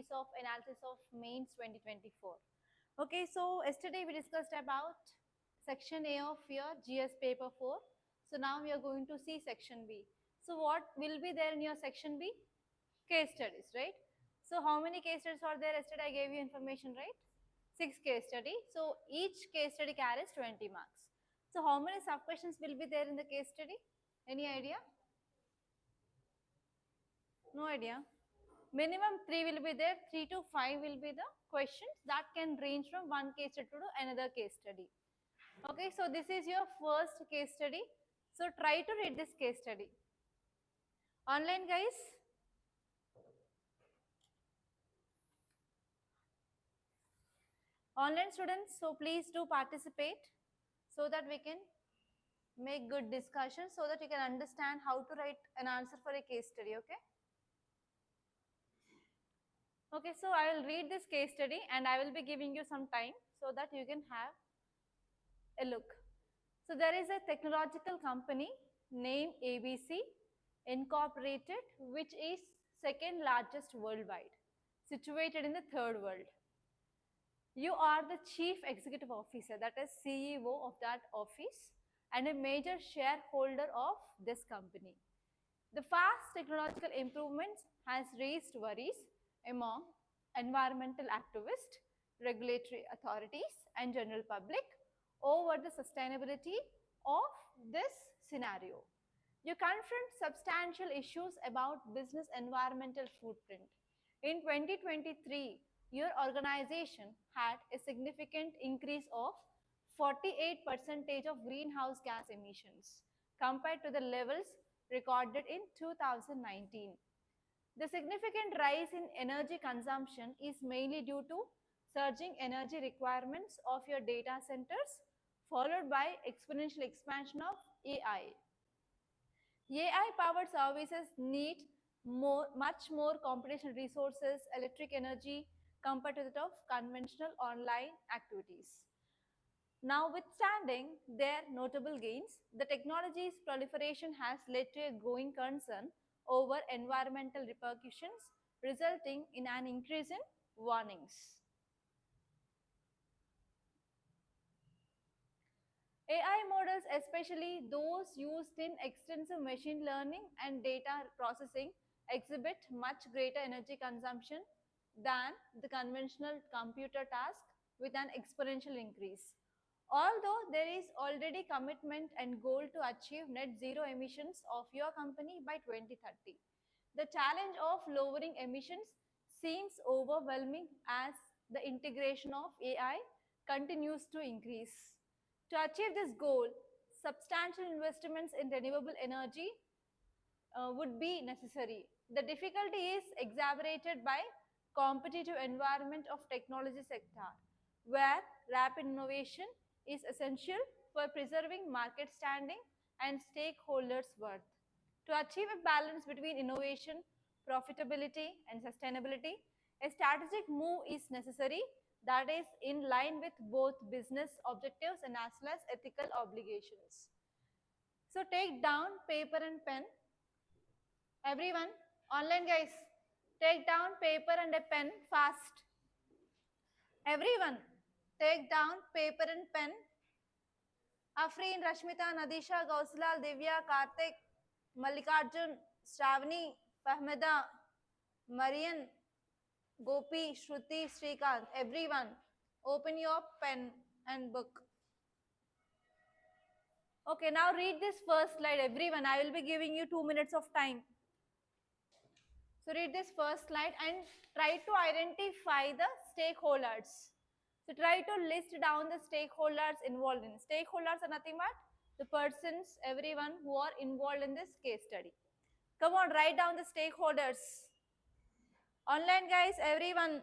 series of analysis of mains 2024. Okay, so yesterday we discussed about section A of your GS paper 4. So now we are going to see section B. So what will be there in your section B? Case studies, right? So how many case studies are there? Yesterday I gave you information, right? 6 case study. So each case study carries 20 marks. So how many sub questions will be there in the case study? Any idea? No idea. Minimum 3 will be there, 3 to 5 will be the questions that can range from one case study to another case study. Okay, so this is your first case study. So try to read this case study. Online guys? Online students, so please do participate so that we can make good discussion so that you can understand how to write an answer for a case study, okay? Okay, so I will read this case study and I will be giving you some time so that you can have a look. So there is a technological company named ABC Incorporated, which is second largest worldwide, situated in the third world. You are the chief executive officer, that is CEO of that office, and a major shareholder of this company. The fast technological improvements has raised worries among environmental activists, regulatory authorities, and general public over the sustainability of this scenario. You confront substantial issues about business environmental footprint. In 2023, your organization had a significant increase of 48% of greenhouse gas emissions compared to the levels recorded in 2019. The significant rise in energy consumption is mainly due to surging energy requirements of your data centers, followed by exponential expansion of AI. AI-powered services need much more computational resources, electric energy, compared to that of conventional online activities. Notwithstanding their notable gains, the technology's proliferation has led to a growing concern over environmental repercussions, resulting in an increase in warnings. AI models, especially those used in extensive machine learning and data processing, exhibit much greater energy consumption than the conventional computer task with an exponential increase. Although there is already commitment and goal to achieve net zero emissions of your company by 2030, the challenge of lowering emissions seems overwhelming as the integration of AI continues to increase. To achieve this goal, substantial investments in renewable energy would be necessary. The difficulty is exacerbated by competitive environment of technology sector, where rapid innovation is essential for preserving market standing and stakeholders' worth. To achieve a balance between innovation, profitability, and sustainability, a strategic move is necessary that is in line with both business objectives and as well as ethical obligations. So take down paper and pen. Everyone, online guys, take down paper and a pen fast. Everyone, take down paper and pen. Afreen, Rashmita, Nadisha, Gausilal, Divya, Karthik, Mallikarjun, Shravani, Fahmida, Marian, Gopi, Shruti, Srikant, everyone, open your pen and book. Okay, now read this first slide, everyone. I will be giving you 2 minutes of time. So read this first slide and try to identify the stakeholders. So try to list down the stakeholders involved in. Stakeholders are nothing but the persons, everyone who are involved in this case study. Come on, write down the stakeholders. Online guys, everyone.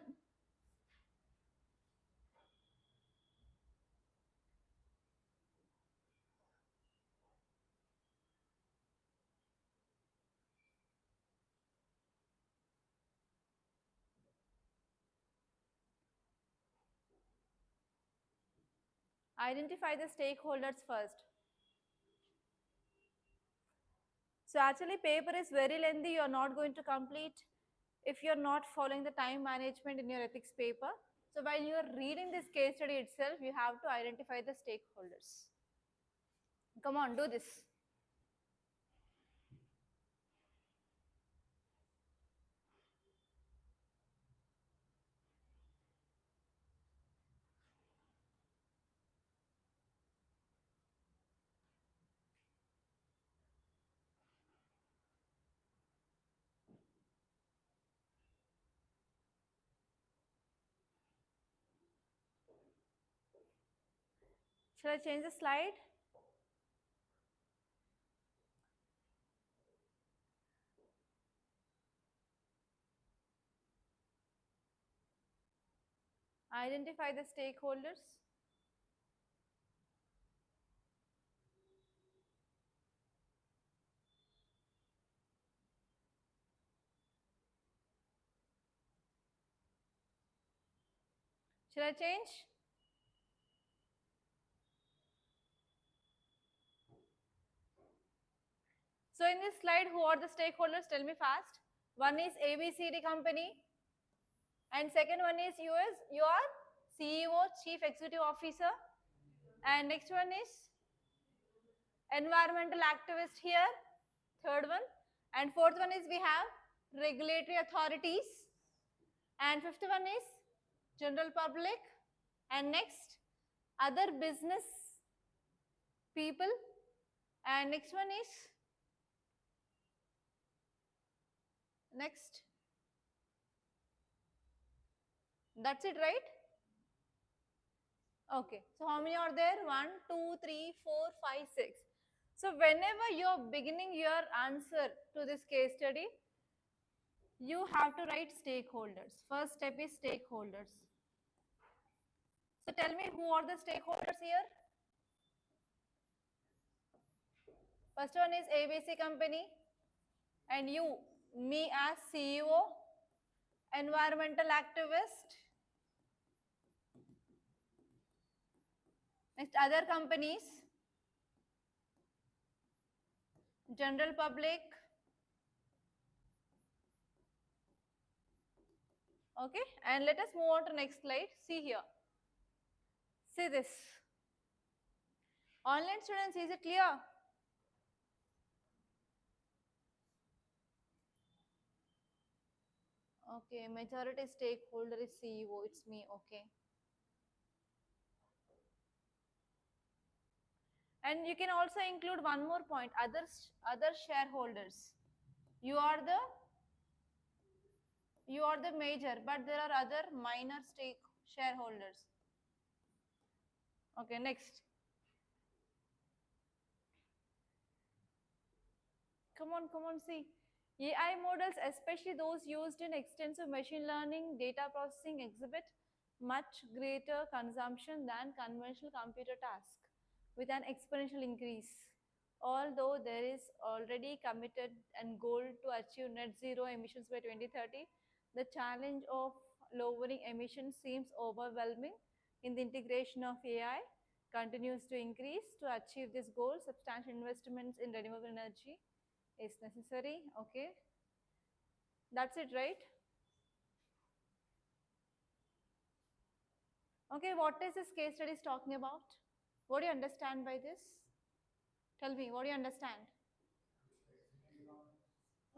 Identify the stakeholders first. So actually paper is very lengthy, you are not going to complete if you're not following the time management in your ethics paper. So while you're reading this case study itself, you have to identify the stakeholders. Come on, do this. Shall I change the slide? Identify the stakeholders. Shall I change? So in this slide, who are the stakeholders? Tell me fast. One is ABCD company, and second one is your CEO, Chief Executive Officer, and next one is environmental activist here, third one, and fourth one is we have regulatory authorities, and fifth one is general public, and next other business people, and next one is next. That's it, right? Okay, so how many are there? 1, 2, 3, 4, 5, 6. So whenever you're beginning your answer to this case study, you have to write stakeholders. First step is stakeholders. So tell me, who are the stakeholders here? First one is ABC company, and you, me as CEO, environmental activist. Next, other companies, general public. Okay, and let us move on to next slide. See here. See this. Online students, is it clear? Okay, majority stakeholder is CEO, it's me, okay. And you can also include one more point, other shareholders. You are the major, but there are other minor shareholders. Okay, next. Come on, see. AI models, especially those used in extensive machine learning, data processing, exhibit much greater consumption than conventional computer tasks with an exponential increase. Although there is already committed and goal to achieve net zero emissions by 2030, the challenge of lowering emissions seems overwhelming. In the integration of AI continues to increase. To achieve this goal, substantial investments in renewable energy is necessary. Okay, that's it, right? Okay, what is this case study is talking about? What do you understand by this? Tell me, what do you understand?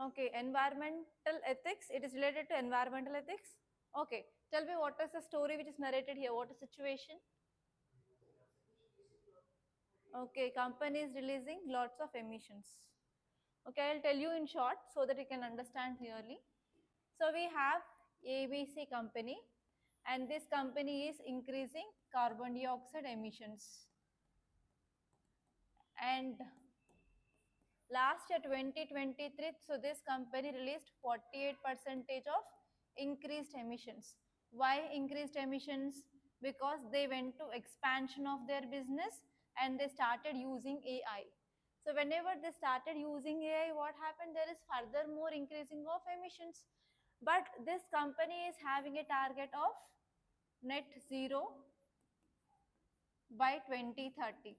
Okay, environmental ethics, it is related to environmental ethics. Okay, tell me, what is the story which is narrated here? What is the situation? Okay, company is releasing lots of emissions. Okay, I'll tell you in short so that you can understand clearly. So we have ABC company, and this company is increasing carbon dioxide emissions. And last year 2023, so this company released 48% of increased emissions. Why increased emissions? Because they went to expansion of their business and they started using AI. So whenever they started using AI, what happened? There is further more increasing of emissions. But this company is having a target of net zero by 2030.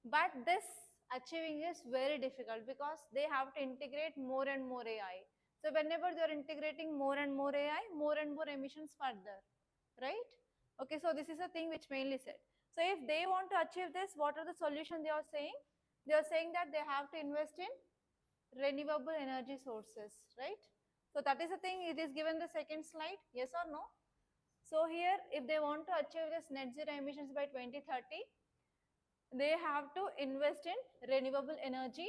But this achieving is very difficult because they have to integrate more and more AI. So whenever you are integrating more and more AI, more and more emissions further, right? Okay, so this is a thing which mainly said. So if they want to achieve this, what are the solution they are saying? They are saying that they have to invest in renewable energy sources, right? So that is the thing, it is given the second slide, yes or no? So here, if they want to achieve this net zero emissions by 2030, they have to invest in renewable energy.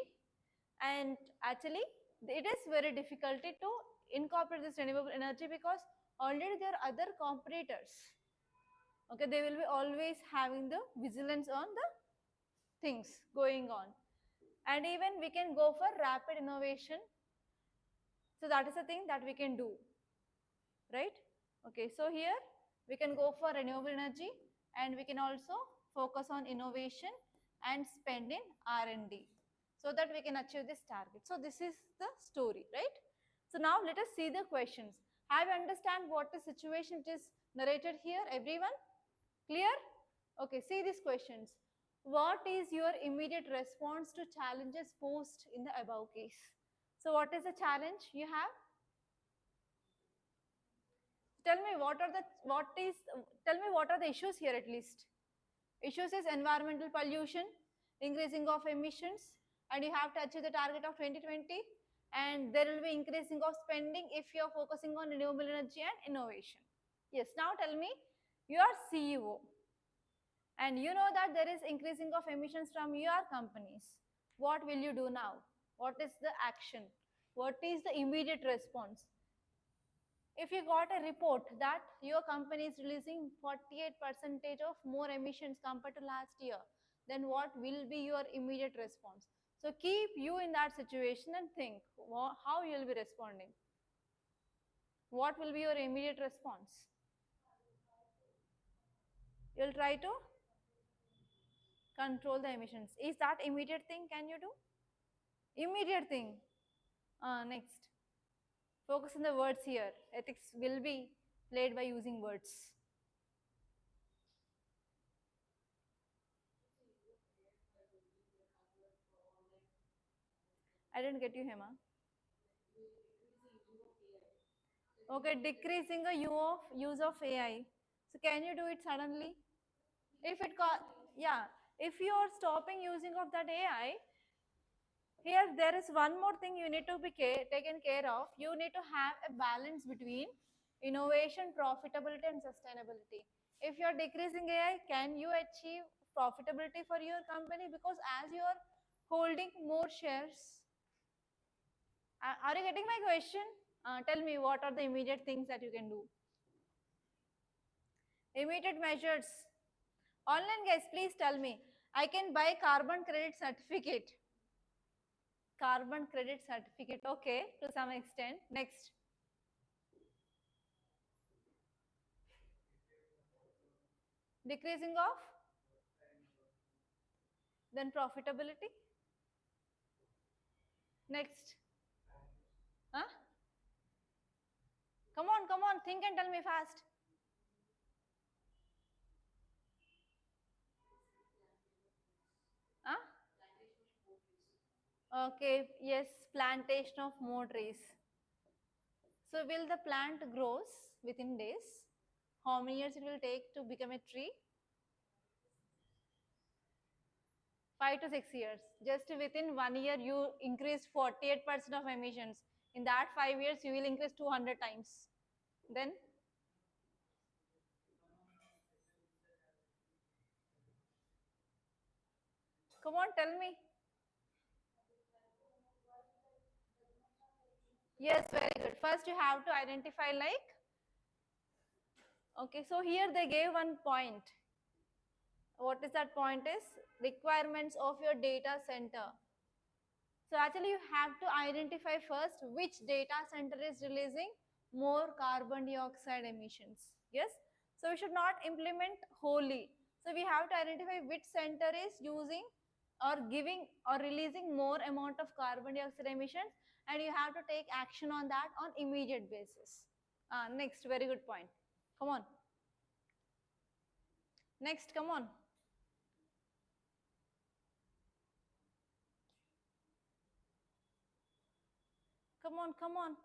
And actually, it is very difficult to incorporate this renewable energy because already there are other competitors. Okay, they will be always having the vigilance on the things going on. And even we can go for rapid innovation. So that is the thing that we can do, right? Okay, so here we can go for renewable energy and we can also focus on innovation and spend in R&D so that we can achieve this target. So this is the story, right? So now let us see the questions. Have you understand what the situation it is narrated here, everyone? Clear? Okay, see these questions. What is your immediate response to challenges posed in the above case? So what is the challenge you have? Tell me tell me what are the issues here at least. Issues is environmental pollution, increasing of emissions, and you have to achieve the target of 2020, and there will be increasing of spending if you are focusing on renewable energy and innovation. Yes, now tell me, you are CEO and you know that there is increasing of emissions from your companies. What will you do now? What is the action? What is the immediate response? If you got a report that your company is releasing 48% of more emissions compared to last year, then what will be your immediate response? So keep you in that situation and think how you will be responding. What will be your immediate response? You'll try to control the emissions. Is that immediate thing can you do? Immediate thing. Next. Focus on the words here. Ethics will be played by using words. I didn't get you, Hema. Okay, decreasing the use of AI. So can you do it suddenly? If it yeah, if you are stopping using of that AI, here there is one more thing you need to be taken care of. You need to have a balance between innovation, profitability, and sustainability. If you are decreasing AI, can you achieve profitability for your company? Because as you are holding more shares, are you getting my question? Tell me what are the immediate things that you can do. Immediate measures. Online guys, please tell me. I can buy carbon credit certificate. Carbon credit certificate. Okay, to some extent. Next. Decreasing of? Then profitability. Next. Huh? Come on. Think and tell me fast. Huh? Okay, yes, plantation of more trees. So will the plant grows within days? How many years it will take to become a tree? 5 to 6 years. Just within 1 year, you increased 48% of emissions. In that 5 years, you will increase 200 times. Then, come on, tell me. Yes, very good. First, you have to identify like, okay, so here they gave one point. What is that point is? Requirements of your data center. So actually you have to identify first which data center is releasing more carbon dioxide emissions. Yes. So we should not implement wholly. So we have to identify which center is using or giving or releasing more amount of carbon dioxide emissions, and you have to take action on that on immediate basis. Next, very good point. Come on. Next, come on. Come on, come on.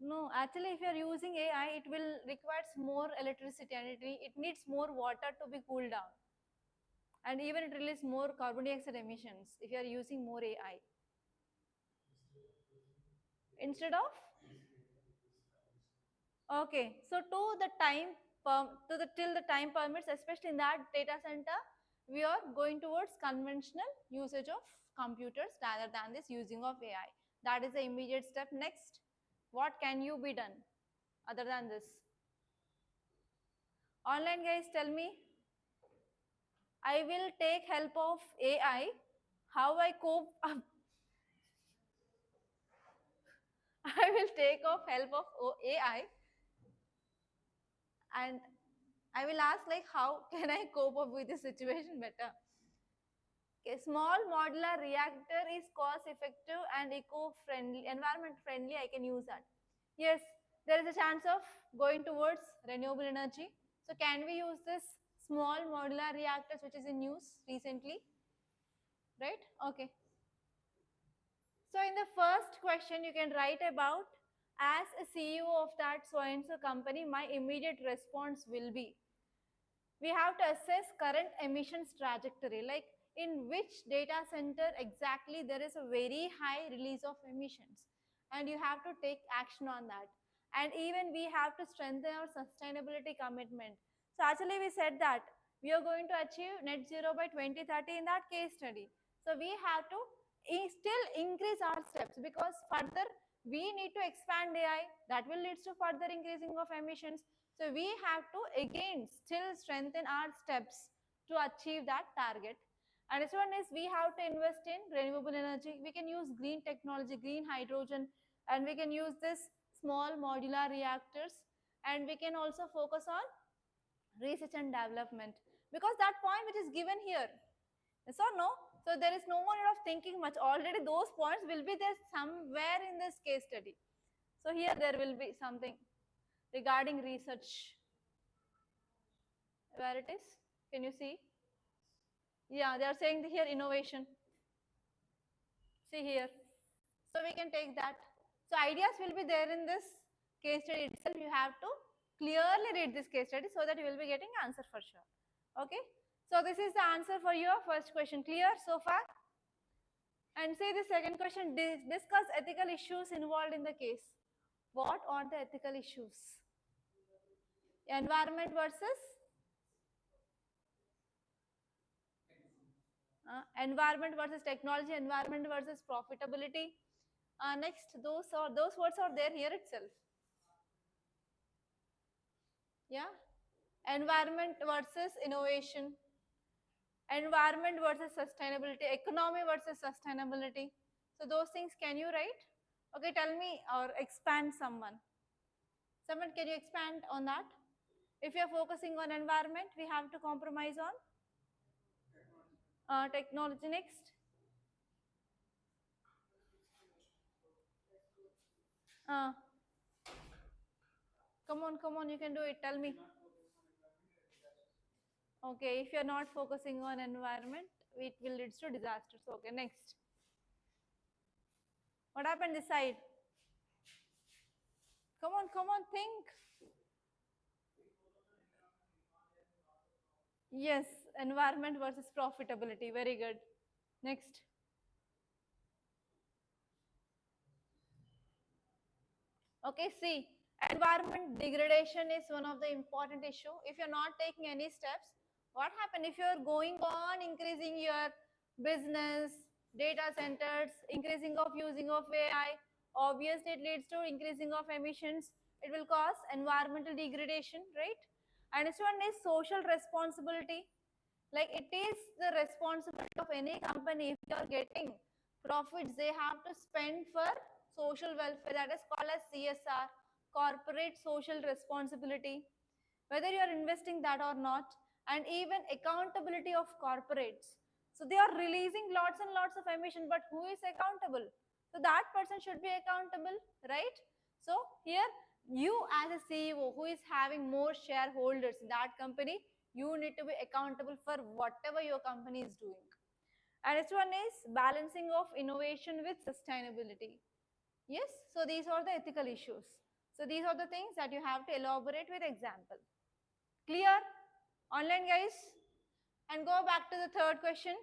No, actually, if you are using AI, it will requires more electricity and it needs more water to be cooled down. And even it releases more carbon dioxide emissions if you are using more AI. Instead of okay, so to the till the time permits, especially in that data center, we are going towards conventional usage of computers rather than this using of AI. That is the immediate step. Next, what can you be done other than this? Online guys, tell me. I will take help of AI. How I cope? I will take off help of AI and I will ask like how can I cope up with the situation better? Okay, small modular reactor is cost effective and eco-friendly, environment friendly. I can use that. Yes, there is a chance of going towards renewable energy. So can we use this small modular reactors which is in news recently? Right? Okay. So in the first question, you can write about as a CEO of that so and so company, my immediate response will be we have to assess current emissions trajectory, like in which data center exactly there is a very high release of emissions, and you have to take action on that. And even we have to strengthen our sustainability commitment. So actually we said that we are going to achieve net zero by 2030 in that case study. So we have to still increase our steps because further we need to expand AI that will lead to further increasing of emissions. So we have to again still strengthen our steps to achieve that target. And this one is we have to invest in renewable energy. We can use green technology, green hydrogen, and we can use this small modular reactors. And we can also focus on research and development because that point which is given here, yes or no? So there is no more need of thinking much. Already those points will be there somewhere in this case study. So here there will be something regarding research. Where it is? Can you see? Yeah, they are saying here innovation. See here. So we can take that. So ideas will be there in this case study itself. You have to clearly read this case study so that you will be getting answer for sure. Okay. So this is the answer for your first question. Clear so far? And say the second question, discuss ethical issues involved in the case. What are the ethical issues? Environment versus environment versus technology, environment versus profitability. Next, those words are there here itself. Yeah, environment versus innovation, environment versus sustainability, economy versus sustainability. So those things can you write? Okay, tell me or expand someone. Someone, can you expand on that? If you are focusing on environment, we have to compromise on technology. Next, uh, come on, you can do it. Tell me. Okay, if you're not focusing on environment, it will lead to disasters. Okay, next. What happened this side? Come on, think. Yes, environment versus profitability. Very good. Next. Okay, see, environment degradation is one of the important issue. If you're not taking any steps, what happen if you're going on increasing your business, data centers, increasing of using of AI, obviously it leads to increasing of emissions. It will cause environmental degradation, right? And this one is social responsibility. Like it is the responsibility of any company if you are getting profits, they have to spend for social welfare, that is called as CSR, corporate social responsibility, whether you are investing that or not. And even accountability of corporates, so they are releasing lots and lots of emission, but who is accountable? So that person should be accountable, right? So here you as a CEO who is having more shareholders in that company, you need to be accountable for whatever your company is doing. And this one is balancing of innovation with sustainability. Yes, so these are the ethical issues. So these are the things that you have to elaborate with example. Clear? Online guys? And go back to the third question.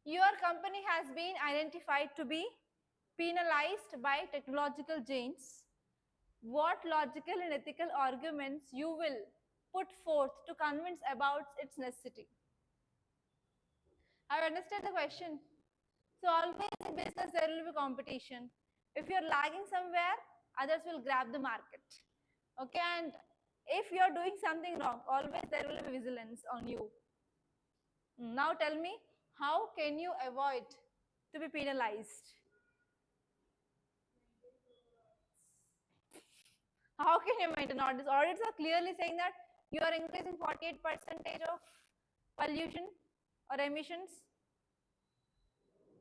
Your company has been identified to be penalized by technological giants. What logical and ethical arguments you will put forth to convince about its necessity? I understand the question. So always in business there will be competition. If you're lagging somewhere, others will grab the market. Okay, and if you're doing something wrong, always there will be vigilance on you. Now tell me, how can you avoid to be penalized? How can you maintain audits? Audits are clearly saying that you are increasing 48% of pollution or emissions.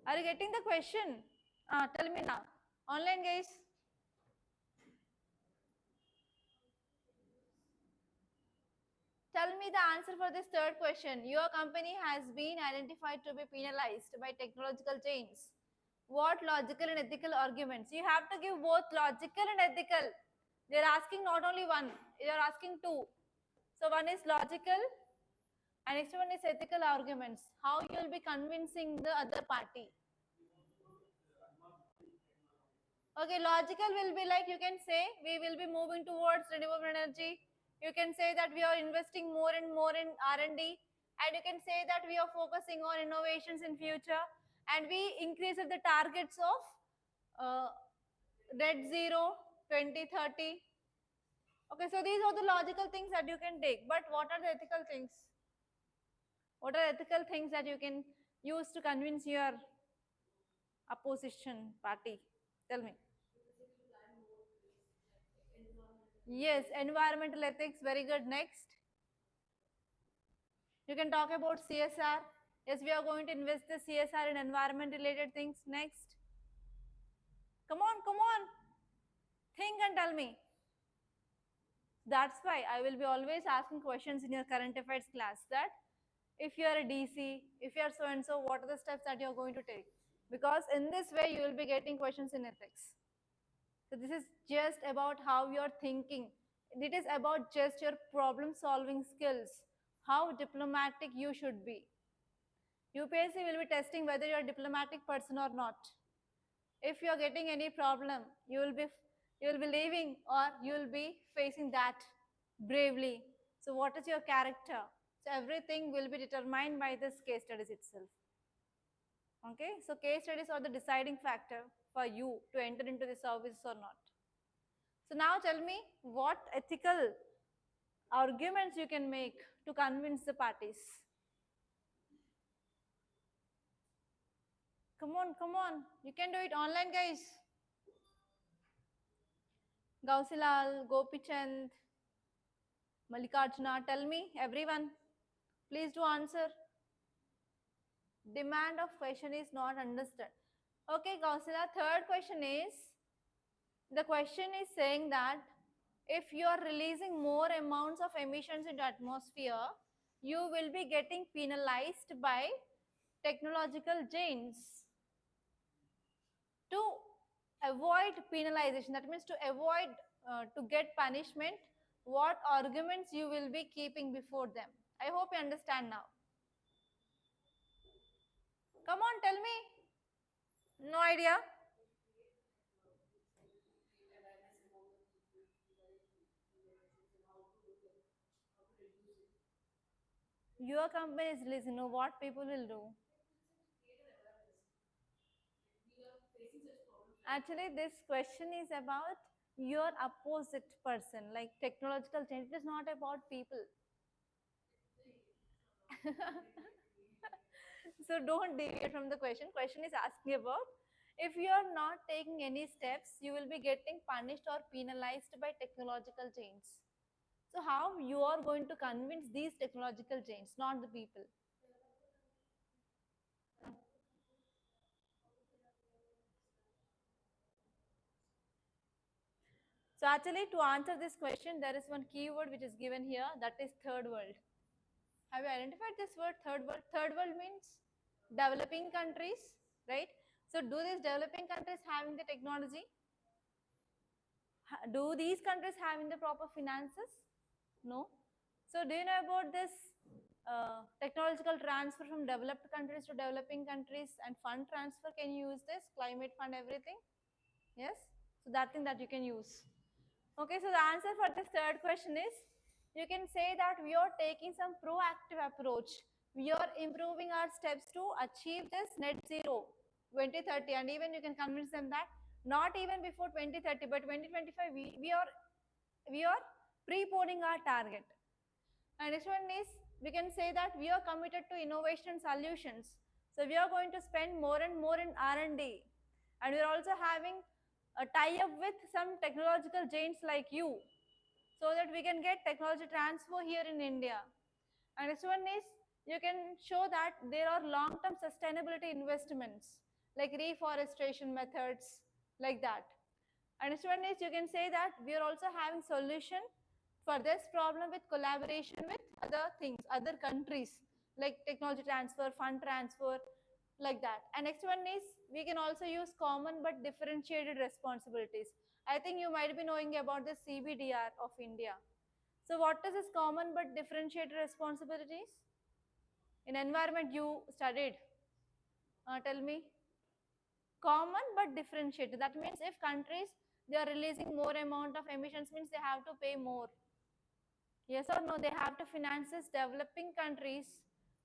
Are you getting the question? Tell me now. Online guys. Tell me the answer for this third question. Your company has been identified to be penalized by technological giants. What logical and ethical arguments? You have to give both logical and ethical. They're asking not only one, they're asking two. So one is logical and next one is ethical arguments. How you will be convincing the other party. Okay, logical will be like you can say we will be moving towards renewable energy. You can say that we are investing more and more in R&D, and you can say that we are focusing on innovations in future, and we increase the targets of net zero 2030. Okay, so these are the logical things that you can take. But what are the ethical things? What are ethical things that you can use to convince your opposition party? Tell me. Yes, environmental ethics, very good. Next, you can talk about CSR. Yes, we are going to invest the CSR in environment related things. Next, come on, think and tell me. That's why I will be always asking questions in your current affairs class that if you are a DC, if you are so and so, what are the steps that you are going to take? Because in this way, you will be getting questions in ethics. So this is just about how you are thinking. It is about just your problem solving skills, how diplomatic you should be. UPSC will be testing whether you are a diplomatic person or not. If you are getting any problem, you will be leaving or you will be facing that bravely. So what is your character? So everything will be determined by this case studies itself. Okay, so case studies are the deciding factor for you to enter into the service or not. So now tell me what ethical arguments you can make to convince the parties. Come on, you can do it online, guys. Gausilal, Gopichand, Mallikarjuna, tell me, everyone, please do answer. Demand of question is not understood. Okay, Gausila, third question is, the question is saying that if you are releasing more amounts of emissions into atmosphere, you will be getting penalized by technological giants. To avoid penalization, that means to avoid to get punishment, what arguments you will be keeping before them? I hope you understand now. Come on, tell me. No idea? Your company is releasing, know what people will do. Actually, this question is about your opposite person, like technological change. It is not about people. So don't deviate from the question. Question is asking about if you are not taking any steps, you will be getting punished or penalized by technological change. So how you are going to convince these technological change, not the people? So actually to answer this question, there is one keyword which is given here, that is third world. Have you identified this word, third world? Third world means developing countries, right? So do these developing countries having the technology? Do these countries having the proper finances? No. So do you know about this technological transfer from developed countries to developing countries and fund transfer? Can you use this climate fund, everything? Yes. So that thing that you can use. Okay. So the answer for this third question is, you can say that we are taking some proactive approach. We are improving our steps to achieve this net zero 2030, and even you can convince them that not even before 2030 but 2025 we are preponing our target. And next one is, we can say that we are committed to innovation solutions. So we are going to spend more and more in R&D, and we are also having a tie-up with some technological giants like you, so that we can get technology transfer here in India. And next one is, you can show that there are long-term sustainability investments like reforestation methods like that. And next one is, you can say that we are also having solution for this problem with collaboration with other things, other countries, like technology transfer, fund transfer, like that. And next one is, we can also use common but differentiated responsibilities. I think you might be knowing about the CBDR of India. So what is this common but differentiated responsibilities? In environment you studied. Tell me. Common but differentiated. That means if countries, they are releasing more amount of emissions, means they have to pay more. Yes or no? They have to finance this developing countries,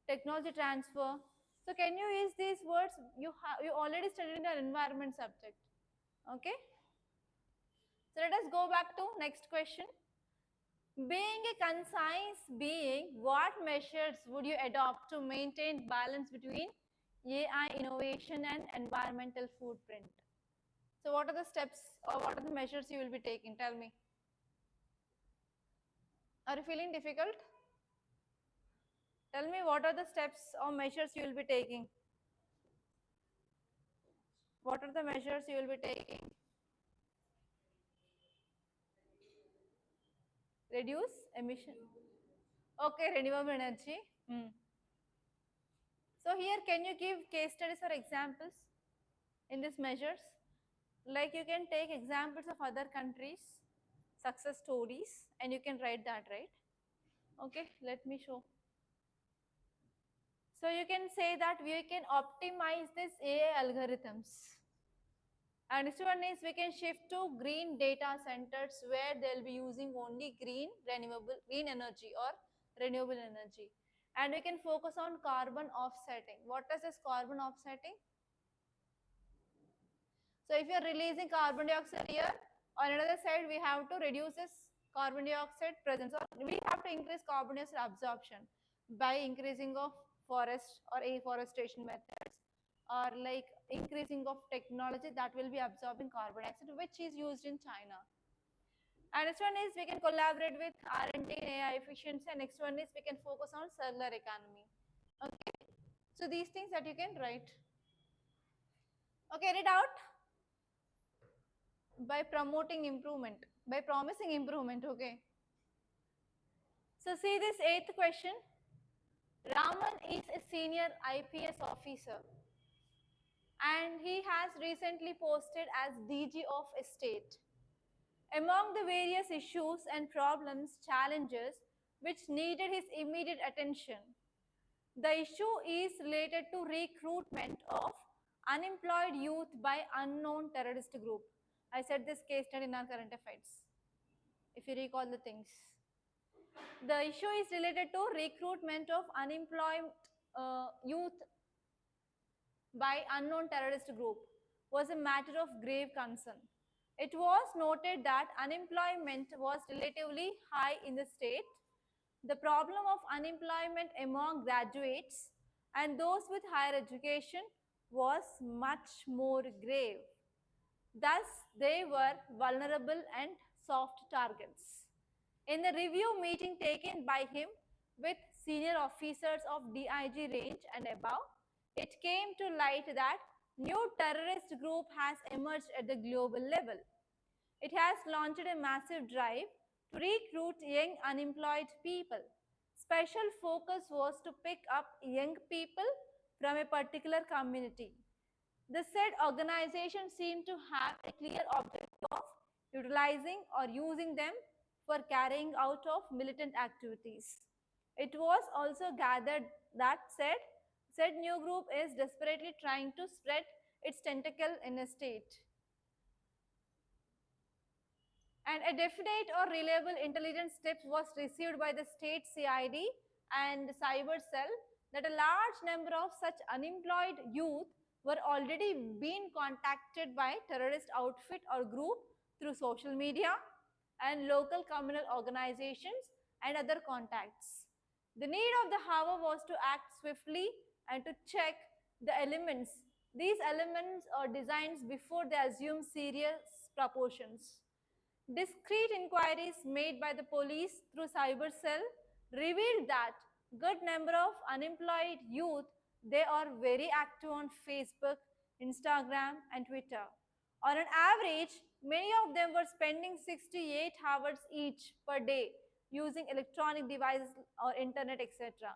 technology transfer. So can you use these words? You already studied in your environment subject. Okay. So let us go back to next question. Being a concise being, what measures would you adopt to maintain balance between AI innovation and environmental footprint? So what are the steps or what are the measures you will be taking? Tell me. Are you feeling difficult? Tell me, what are the steps or measures you will be taking? What are the measures you will be taking? Reduce emission. Okay, renewable energy. So here, can you give case studies or examples in these measures? Like you can take examples of other countries, success stories, and you can write that, right? Okay, let me show. So you can say that we can optimize this AI algorithms. And next one is, we can shift to green data centers where they'll be using only green energy or renewable energy. And we can focus on carbon offsetting. What is this carbon offsetting? So if you're releasing carbon dioxide here, on another side we have to reduce this carbon dioxide presence, or we have to increase carbon dioxide absorption by increasing of forest or afforestation methods, or like increasing of technology that will be absorbing carbon dioxide, which is used in China. And next one is, we can collaborate with R&D and AI efficiency. And next one is, we can focus on circular economy. Okay, so these things that you can write. Okay, read out. By promoting improvement, by promising improvement. Okay, so see this eighth question. Raman is a senior IPS officer and he has recently posted as DG of a state. Among the various issues and problems, challenges which needed his immediate attention, the issue is related to recruitment of unemployed youth by unknown terrorist group. I said this case study in our current affairs, if you recall the things. The issue is related to recruitment of unemployed youth by unknown terrorist group was a matter of grave concern. It was noted that unemployment was relatively high in the state. The problem of unemployment among graduates and those with higher education was much more grave. Thus, they were vulnerable and soft targets. In the review meeting taken by him with senior officers of DIG range and above, it came to light that new terrorist group has emerged at the global level. It has launched a massive drive to recruit young unemployed people. Special focus was to pick up young people from a particular community. The said organization seemed to have a clear objective of utilizing or using them for carrying out of militant activities. It was also gathered that said new group is desperately trying to spread its tentacle in a state. And a definite or reliable intelligence tip was received by the state CID and cyber cell that a large number of such unemployed youth were already being contacted by terrorist outfit or group through social media and local communal organizations and other contacts. The need of the hour was to act swiftly and to check the elements. These elements or designs before they assume serious proportions. Discreet inquiries made by the police through cyber cell revealed that good number of unemployed youth they are very active on Facebook, Instagram and Twitter. On an average, many of them were spending 6 to 8 hours each per day using electronic devices or internet etc.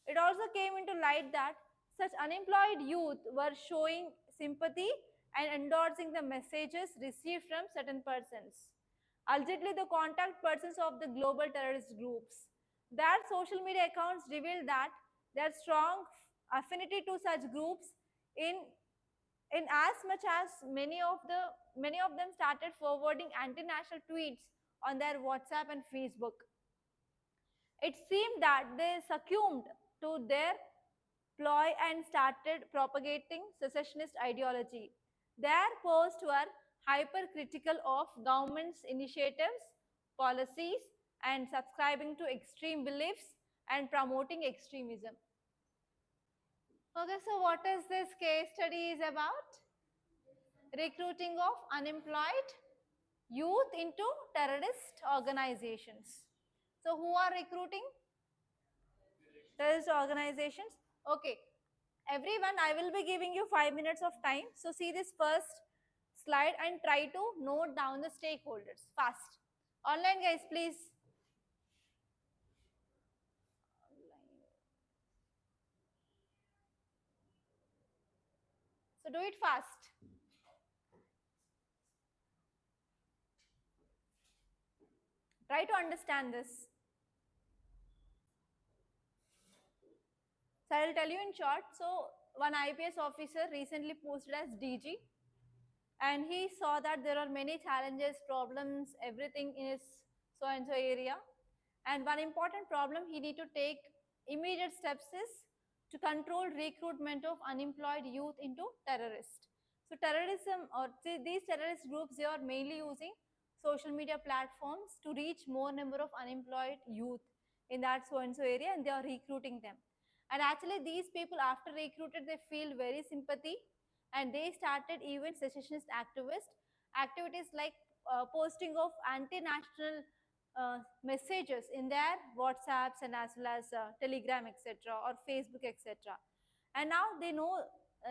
It also came into light that such unemployed youth were showing sympathy and endorsing the messages received from certain persons, allegedly the contact persons of the global terrorist groups. Their social media accounts revealed that their strong affinity to such groups in in as much as many of them started forwarding anti-national tweets on their WhatsApp and Facebook. It seemed that they succumbed to their ploy and started propagating secessionist ideology. Their posts were hypercritical of government's initiatives, policies, and subscribing to extreme beliefs and promoting extremism. Okay, so what is this case study is about? Recruiting of unemployed youth into terrorist organizations. So who are recruiting? Terrorist organizations. Okay, everyone, I will be giving you 5 minutes of time. So see this first slide and try to note down the stakeholders fast. Online guys, please. So do it fast. Try to understand this. So I will tell you in short. So one IPS officer recently posted as DG and he saw that there are many challenges, problems, everything in his so and so area. And one important problem he need to take immediate steps is to control recruitment of unemployed youth into terrorists. So terrorism or these terrorist groups, they are mainly using social media platforms to reach more number of unemployed youth in that so and so area and they are recruiting them. And actually these people after recruited, they feel very sympathy and they started even secessionist activities like posting of anti-national messages in their WhatsApps and as well as Telegram, etc., or Facebook, etc. And now they know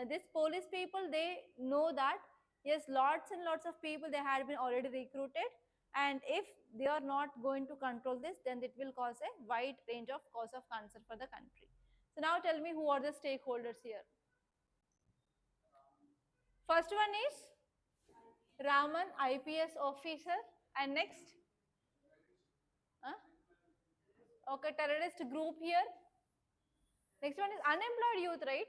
this police people. They know that yes, lots and lots of people they had been already recruited, and if they are not going to control this, then it will cause a wide range of cause of concern for the country. So now tell me who are the stakeholders here. First one is Raman, IPS officer, and next, huh? Okay, terrorist group here. Next one is unemployed youth, right?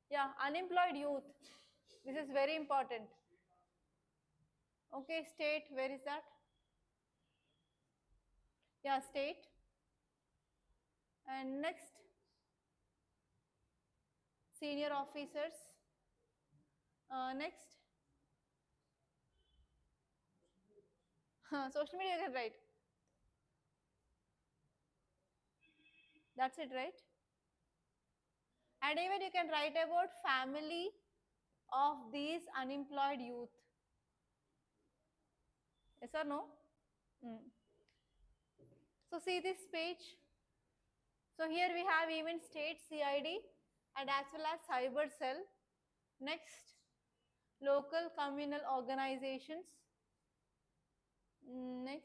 Yeah, unemployed youth. This is very important. Okay, state, where is that? Yeah, state. And next, senior officers. Next, social media you can write. That's it, right? And even you can write about family of these unemployed youth. Yes or no? Mm. So see this page. So here we have even state CID and as well as cyber cell. Next, local communal organizations. Next,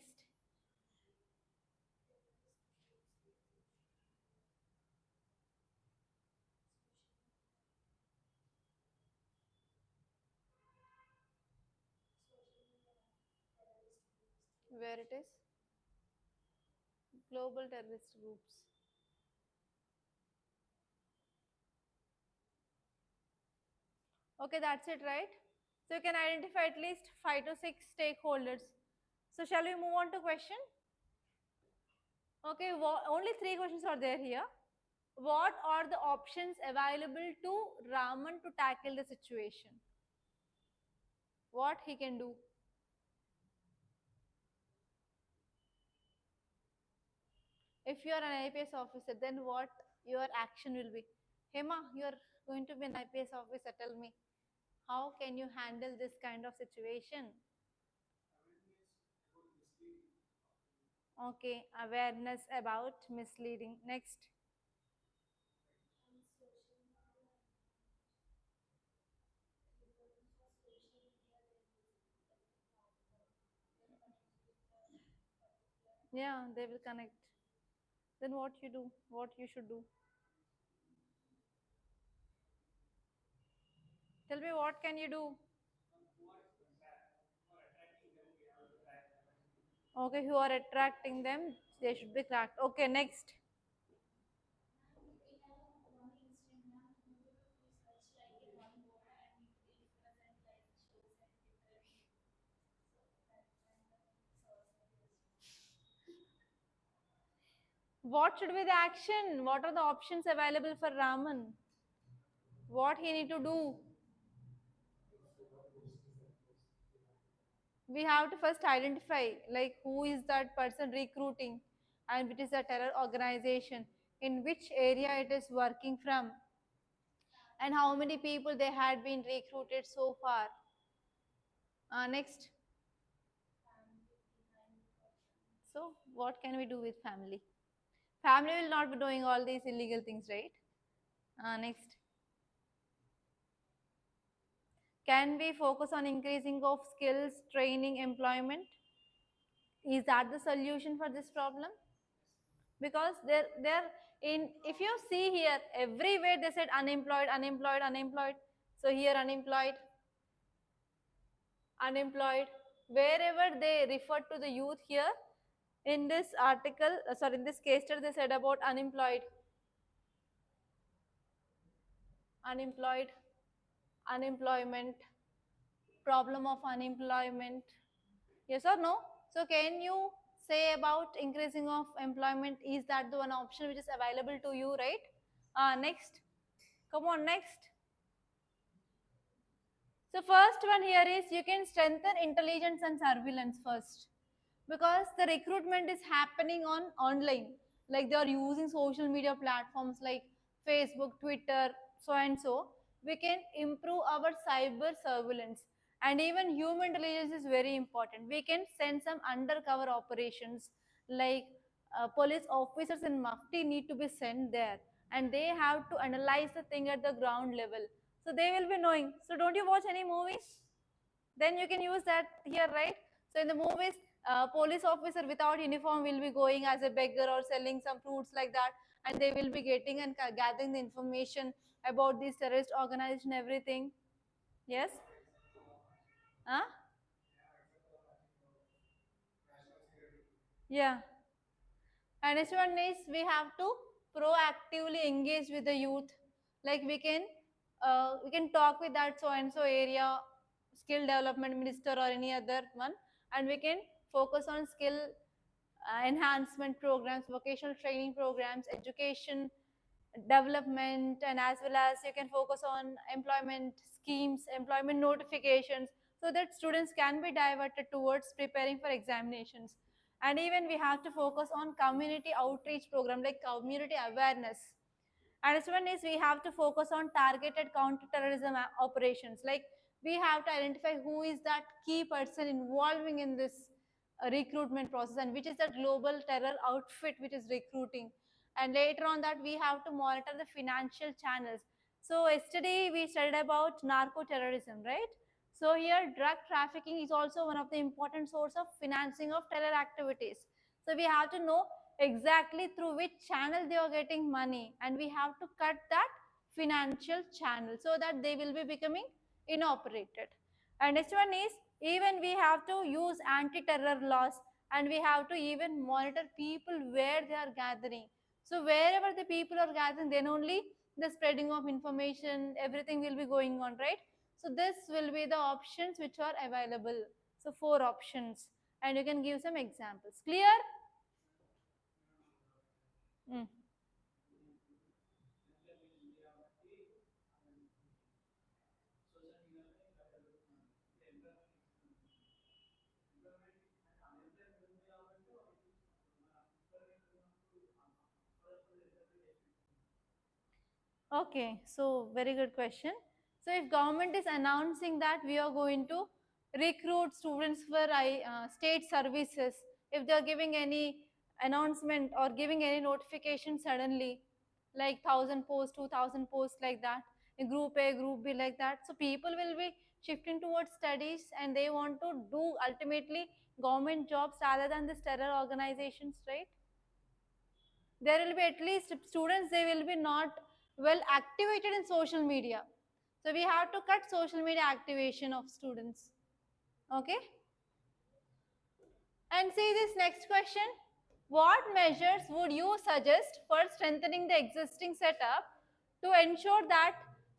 Where it is? Global terrorist groups. Okay, that's it, right? So you can identify at least 5 to 6 stakeholders. So shall we move on to question? Okay, only 3 questions are there here. What are the options available to Raman to tackle the situation? What he can do? If you are an IPS officer, then what your action will be? Hema, you are going to be an IPS officer. Tell me, how can you handle this kind of situation? Okay, awareness about misleading. Next. Yeah, they will connect. Then what you do? What you should do? Tell me, what can you do? Okay, who are attracting them, they should be cracked. Okay, next. What should be the action? What are the options available for Raman? What he need to do? We have to first identify like who is that person recruiting and which is the terror organization, in which area it is working from, and how many people they had been recruited so far. Next. So what can we do with family? Family will not be doing all these illegal things, right? Next. Can we focus on increasing of skills, training, employment? Is that the solution for this problem? Because they're in, if you see here, everywhere they said unemployed, unemployed, unemployed. So here unemployed, unemployed. Wherever they refer to the youth here, in this article, sorry, in this case study, they said about unemployed, unemployed, unemployment, problem of unemployment. Yes or no? So can you say about increasing of employment? Is that the one option which is available to you, right? Next. Come on, next. So first one here is you can strengthen intelligence and surveillance first, because the recruitment is happening on online. Like they are using social media platforms like Facebook, Twitter, so and so. We can improve our cyber surveillance, and even human intelligence is very important. We can send some undercover operations like police officers in Mafti need to be sent there, and they have to analyze the thing at the ground level. So they will be knowing. So don't you watch any movies? Then you can use that here, right? So in the movies, police officer without uniform will be going as a beggar or selling some fruits like that, and they will be getting and gathering the information about this terrorist organization, everything. Yes. Huh? Yeah. And next one is we have to proactively engage with the youth. Like we can talk with that so and so area skill development minister or any other one, and we can focus on skill enhancement programs, vocational training programs, education development, and as well as you can focus on employment schemes, employment notifications, so that students can be diverted towards preparing for examinations. And even we have to focus on community outreach program like community awareness. And this one is we have to focus on targeted counterterrorism operations. Like we have to identify who is that key person involving in this recruitment process, and which is the global terror outfit which is recruiting. And later on that we have to monitor the financial channels. So yesterday we studied about narco terrorism, right? So here drug trafficking is also one of the important source of financing of terror activities. So we have to know exactly through which channel they are getting money, and we have to cut that financial channel so that they will be becoming inoperated. And next one is even we have to use anti-terror laws and we have to even monitor people where they are gathering. So wherever the people are gathering, then only the spreading of information, everything will be going on, right? So this will be the options which are available. So four options, and you can give some examples. Clear? Mm. Okay, so very good question. So if government is announcing that we are going to recruit students for state services, if they are giving any announcement or giving any notification suddenly, like 1,000 posts, 2,000 posts like that, in group A, group B like that, so people will be shifting towards studies and they want to do ultimately government jobs rather than this terror organizations, right? There will be at least students, they will be not well activated in social media, so we have to cut social media activation of students. Okay, and see this next question: what measures would you suggest for strengthening the existing setup to ensure that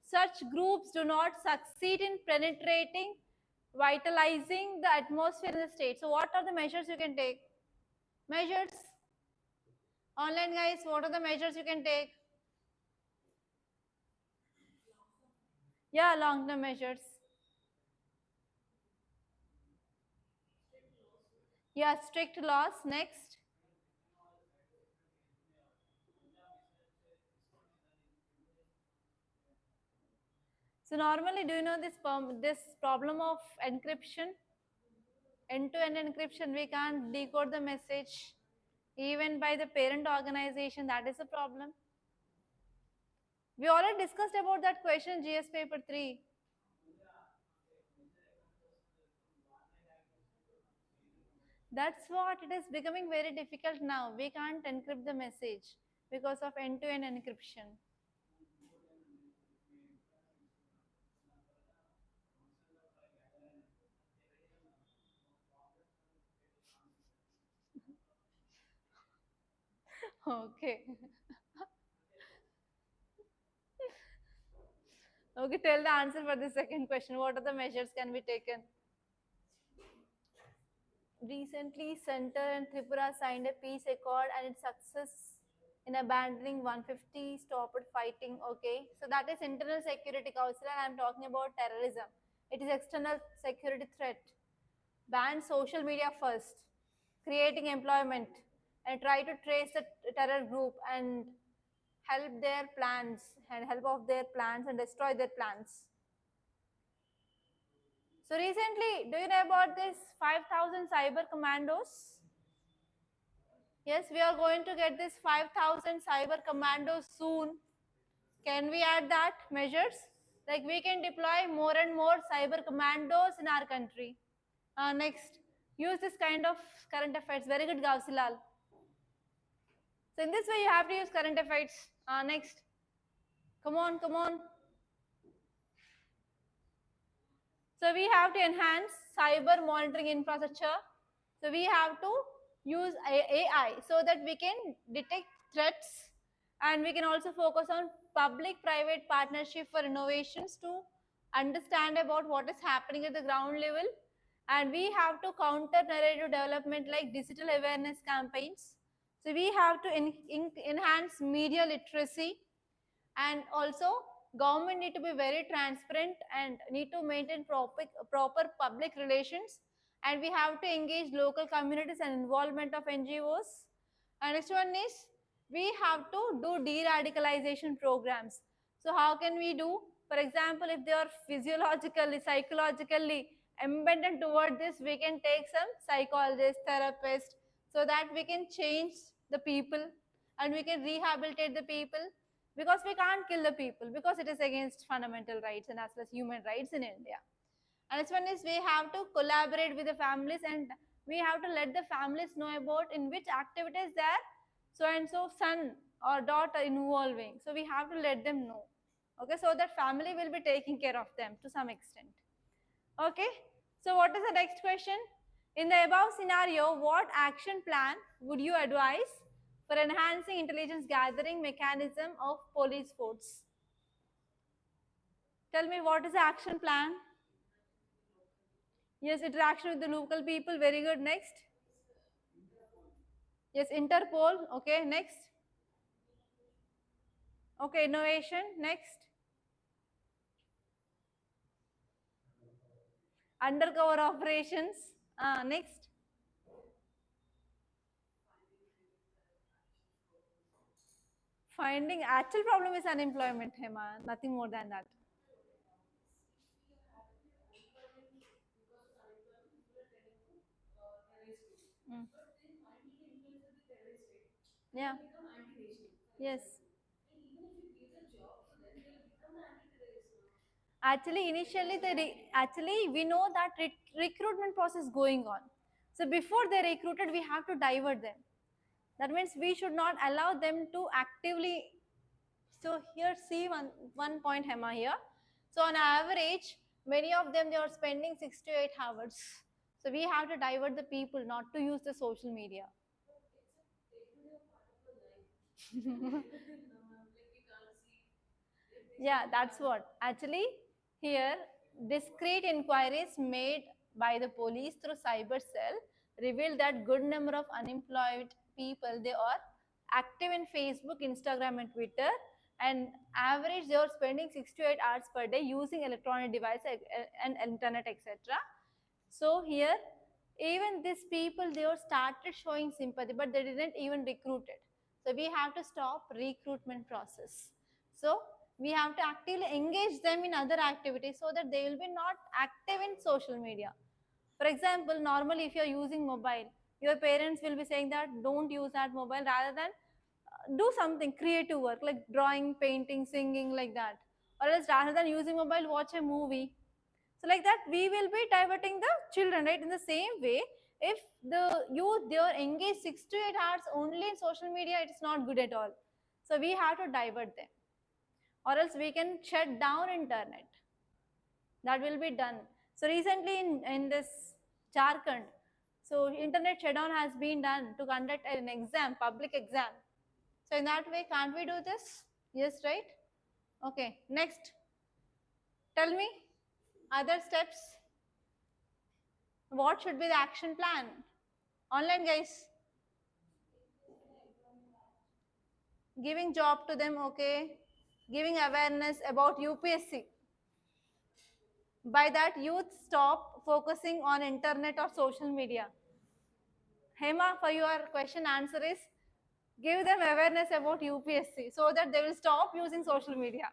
such groups do not succeed in penetrating, vitalizing the atmosphere in the state? So what are the measures you can take? Measures, online guys, what are the measures you can take? Yeah, long term measures. Yeah, strict laws. Next. So normally, do you know this problem of encryption, end-to-end encryption? We can't decode the message even by the parent organization. That is a problem. We already discussed about that question GS paper 3. That's what it is becoming very difficult now. We can't encrypt the message because of end-to-end encryption. Okay. Okay, tell the answer for the second question. What are the measures can be taken? Recently, Center and Tripura signed a peace accord and its success in abandoning 150 stopped fighting. Okay, so that is internal security council, and I'm talking about terrorism. It is external security threat. Ban social media first, creating employment, and try to trace the terror group and help their plans and help of their plans and destroy their plans. So recently, do you know about this 5,000 cyber commandos? Yes, we are going to get this 5,000 cyber commandos soon. Can we add that measures? Like we can deploy more and more cyber commandos in our country. Next, use this kind of current affairs. Very good, Gausilal. So in this way, you have to use current affairs. Next, come on, come on. So we have to enhance cyber monitoring infrastructure. So we have to use AI so that we can detect threats, and we can also focus on public-private partnership for innovations to understand about what is happening at the ground level. And we have to counter narrative development like digital awareness campaigns. So we have to enhance media literacy, and also government need to be very transparent and need to maintain proper public relations, and we have to engage local communities and involvement of NGOs. And next one is we have to do de-radicalization programs. So how can we do? For example, if they are physiologically, psychologically embedded toward this, we can take some psychologists, therapists, so that we can change the people and we can rehabilitate the people, because we can't kill the people because it is against fundamental rights and as well as human rights in India. And this one is we have to collaborate with the families, and we have to let the families know about in which activities their so and so son or daughter involving. So we have to let them know. Okay, so that family will be taking care of them to some extent. Okay, so what is the next question? In the above scenario, what action plan would you advise for enhancing intelligence gathering mechanism of police force? Tell me, what is the action plan? Yes, interaction with the local people. Very good. Next. Yes, Interpol. Okay, next. Okay, innovation. Next. Undercover operations. Next. Finding actual problem is unemployment, Hema. Nothing more than that. Mm. Yeah. Yes. Actually, initially, actually we know that recruitment process going on. So before they recruited, we have to divert them. That means we should not allow them to actively. So here, see one point, Hema here. So on average, many of them they are spending 6 to 8 hours. So we have to divert the people not to use the social media. Yeah, that's what. Actually, here, discreet inquiries made by the police through cyber cell revealed that good number of unemployed people, they are active in Facebook, Instagram and Twitter, and average they are spending 6 to 8 hours per day using electronic devices and internet, etc. So here, even these people, they were started showing sympathy, but they didn't even recruit it. So we have to stop recruitment process. So we have to actively engage them in other activities so that they will be not active in social media. For example, normally if you're using mobile, your parents will be saying that don't use that mobile, rather than do something creative work like drawing, painting, singing, like that. Or else rather than using mobile, watch a movie. So like that, we will be diverting the children, right? In the same way, if the youth they are engaged 6 to 8 hours only in social media, it's not good at all. So we have to divert them, or else we can shut down internet. That will be done. So recently in this Jharkhand, so internet shutdown has been done to conduct an exam, public exam. So in that way, can't we do this? Yes, right? Okay, next. Tell me other steps. What should be the action plan? Online, guys. Giving job to them, okay. Giving awareness about UPSC. By that, youth stop focusing on internet or social media. Hema, for your question, answer is give them awareness about UPSC so that they will stop using social media.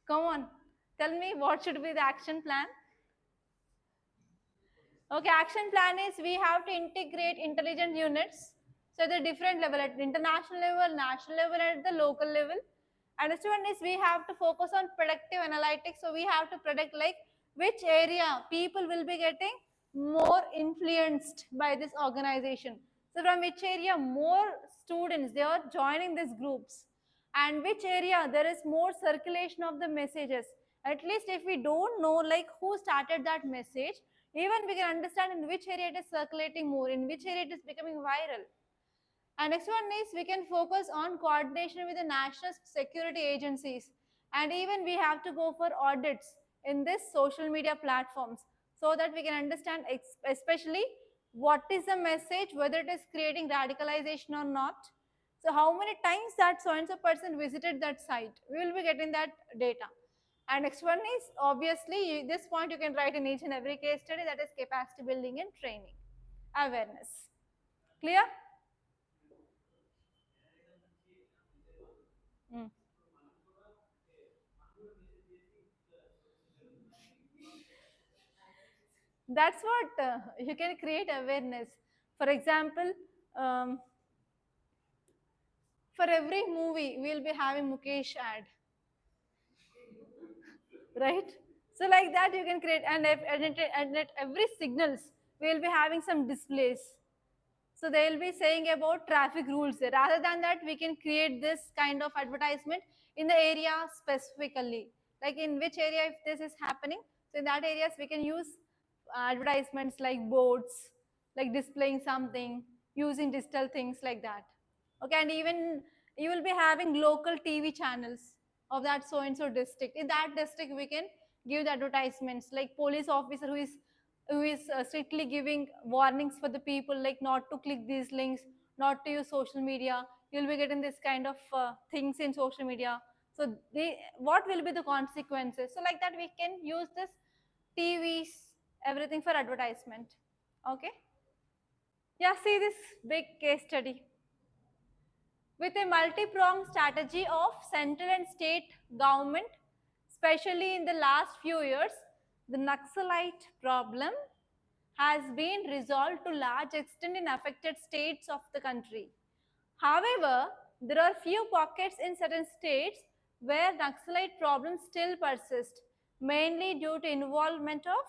Come on, tell me what should be the action plan? Okay, action plan is we have to integrate intelligent units. So the different level at international level, national level, and at the local level. And the one is we have to focus on predictive analytics. So we have to predict like which area people will be getting more influenced by this organization. So from which area more students they are joining these groups, and which area there is more circulation of the messages. At least if we don't know like who started that message, even we can understand in which area it is circulating more, in which area it is becoming viral. And next one is we can focus on coordination with the national security agencies. And even we have to go for audits in this social media platforms so that we can understand especially what is the message, whether it is creating radicalization or not. So how many times that so and so person visited that site, we will be getting that data. And next one is obviously this point you can write in each and every case study, that is capacity building and training, awareness. Clear? Mm. That's what you can create awareness. For example, um, for every movie, we'll be having Mukesh ad, right? So like that, you can create, and at every signals, we'll be having some displays. So they'll be saying about traffic rules there. Rather than that, we can create this kind of advertisement in the area specifically, like in which area if this is happening. So in that areas, we can use advertisements like boards, like displaying something, using digital things like that. Okay, and even you will be having local TV channels of that so and so district. In that district, we can give the advertisements like police officer who is strictly giving warnings for the people, like not to click these links, not to use social media. You'll be getting this kind of things in social media. So what will be the consequences? So like that, we can use this TVs, everything for advertisement. Okay. Yeah, see this big case study. With a multi-pronged strategy of central and state government, especially in the last few years, the Naxalite problem has been resolved to large extent in affected states of the country. However, there are few pockets in certain states where Naxalite problems still persist, mainly due to involvement of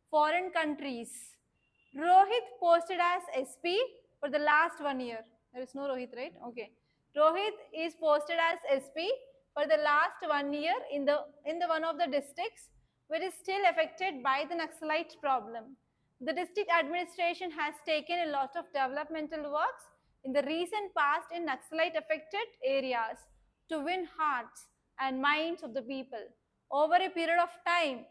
foreign countries. Rohit posted as SP for the last 1 year. There is no Rohit, right? Okay. Rohit is posted as SP for the last 1 year in the one of the districts which is still affected by the Naxalite problem. The district administration has taken a lot of developmental works in the recent past in Naxalite affected areas to win hearts and minds of the people. Over a period of time,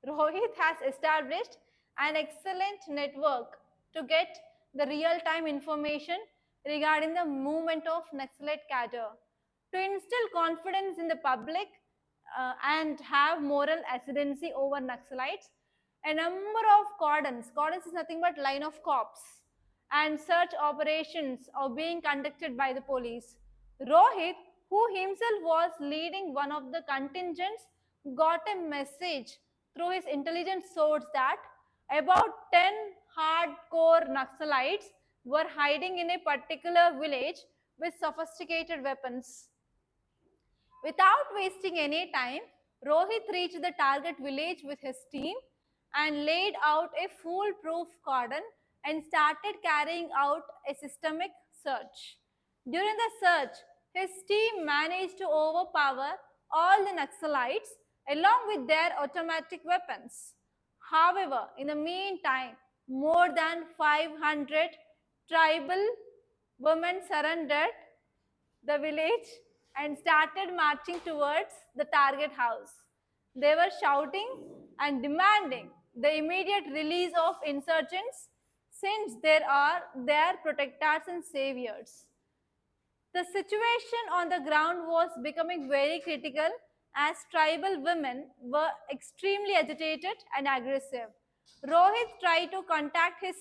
Rohit has established an excellent network to get the real-time information regarding the movement of Naxalite cadre. To instill confidence in the public and have moral ascendancy over Naxalites, a number of cordons is nothing but line of cops, and search operations are being conducted by the police. Rohit, who himself was leading one of the contingents, got a message through his intelligence source that about 10 hardcore Naxalites were hiding in a particular village with sophisticated weapons. Without wasting any time, Rohit reached the target village with his team and laid out a foolproof cordon and started carrying out a systemic search. During the search, his team managed to overpower all the Naxalites along with their automatic weapons. However, in the meantime, more than 500 tribal women surrendered the village and started marching towards the target house. They were shouting and demanding the immediate release of insurgents since there are their protectors and saviors. The situation on the ground was becoming very critical as tribal women were extremely agitated and aggressive. Rohit tried to contact his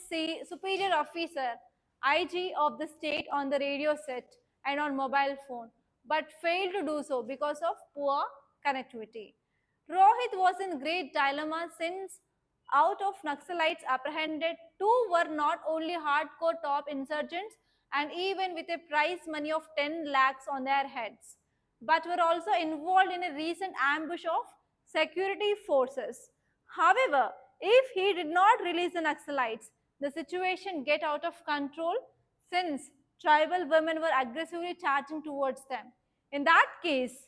superior officer, IG of the state, on the radio set and on mobile phone, but failed to do so because of poor connectivity. Rohit was in great dilemma since out of Naxalites apprehended, two were not only hardcore top insurgents and even with a prize money of 10 lakhs on their heads, but were also involved in a recent ambush of security forces. However, if he did not release the Naxalites, the situation get out of control since tribal women were aggressively charging towards them. In that case,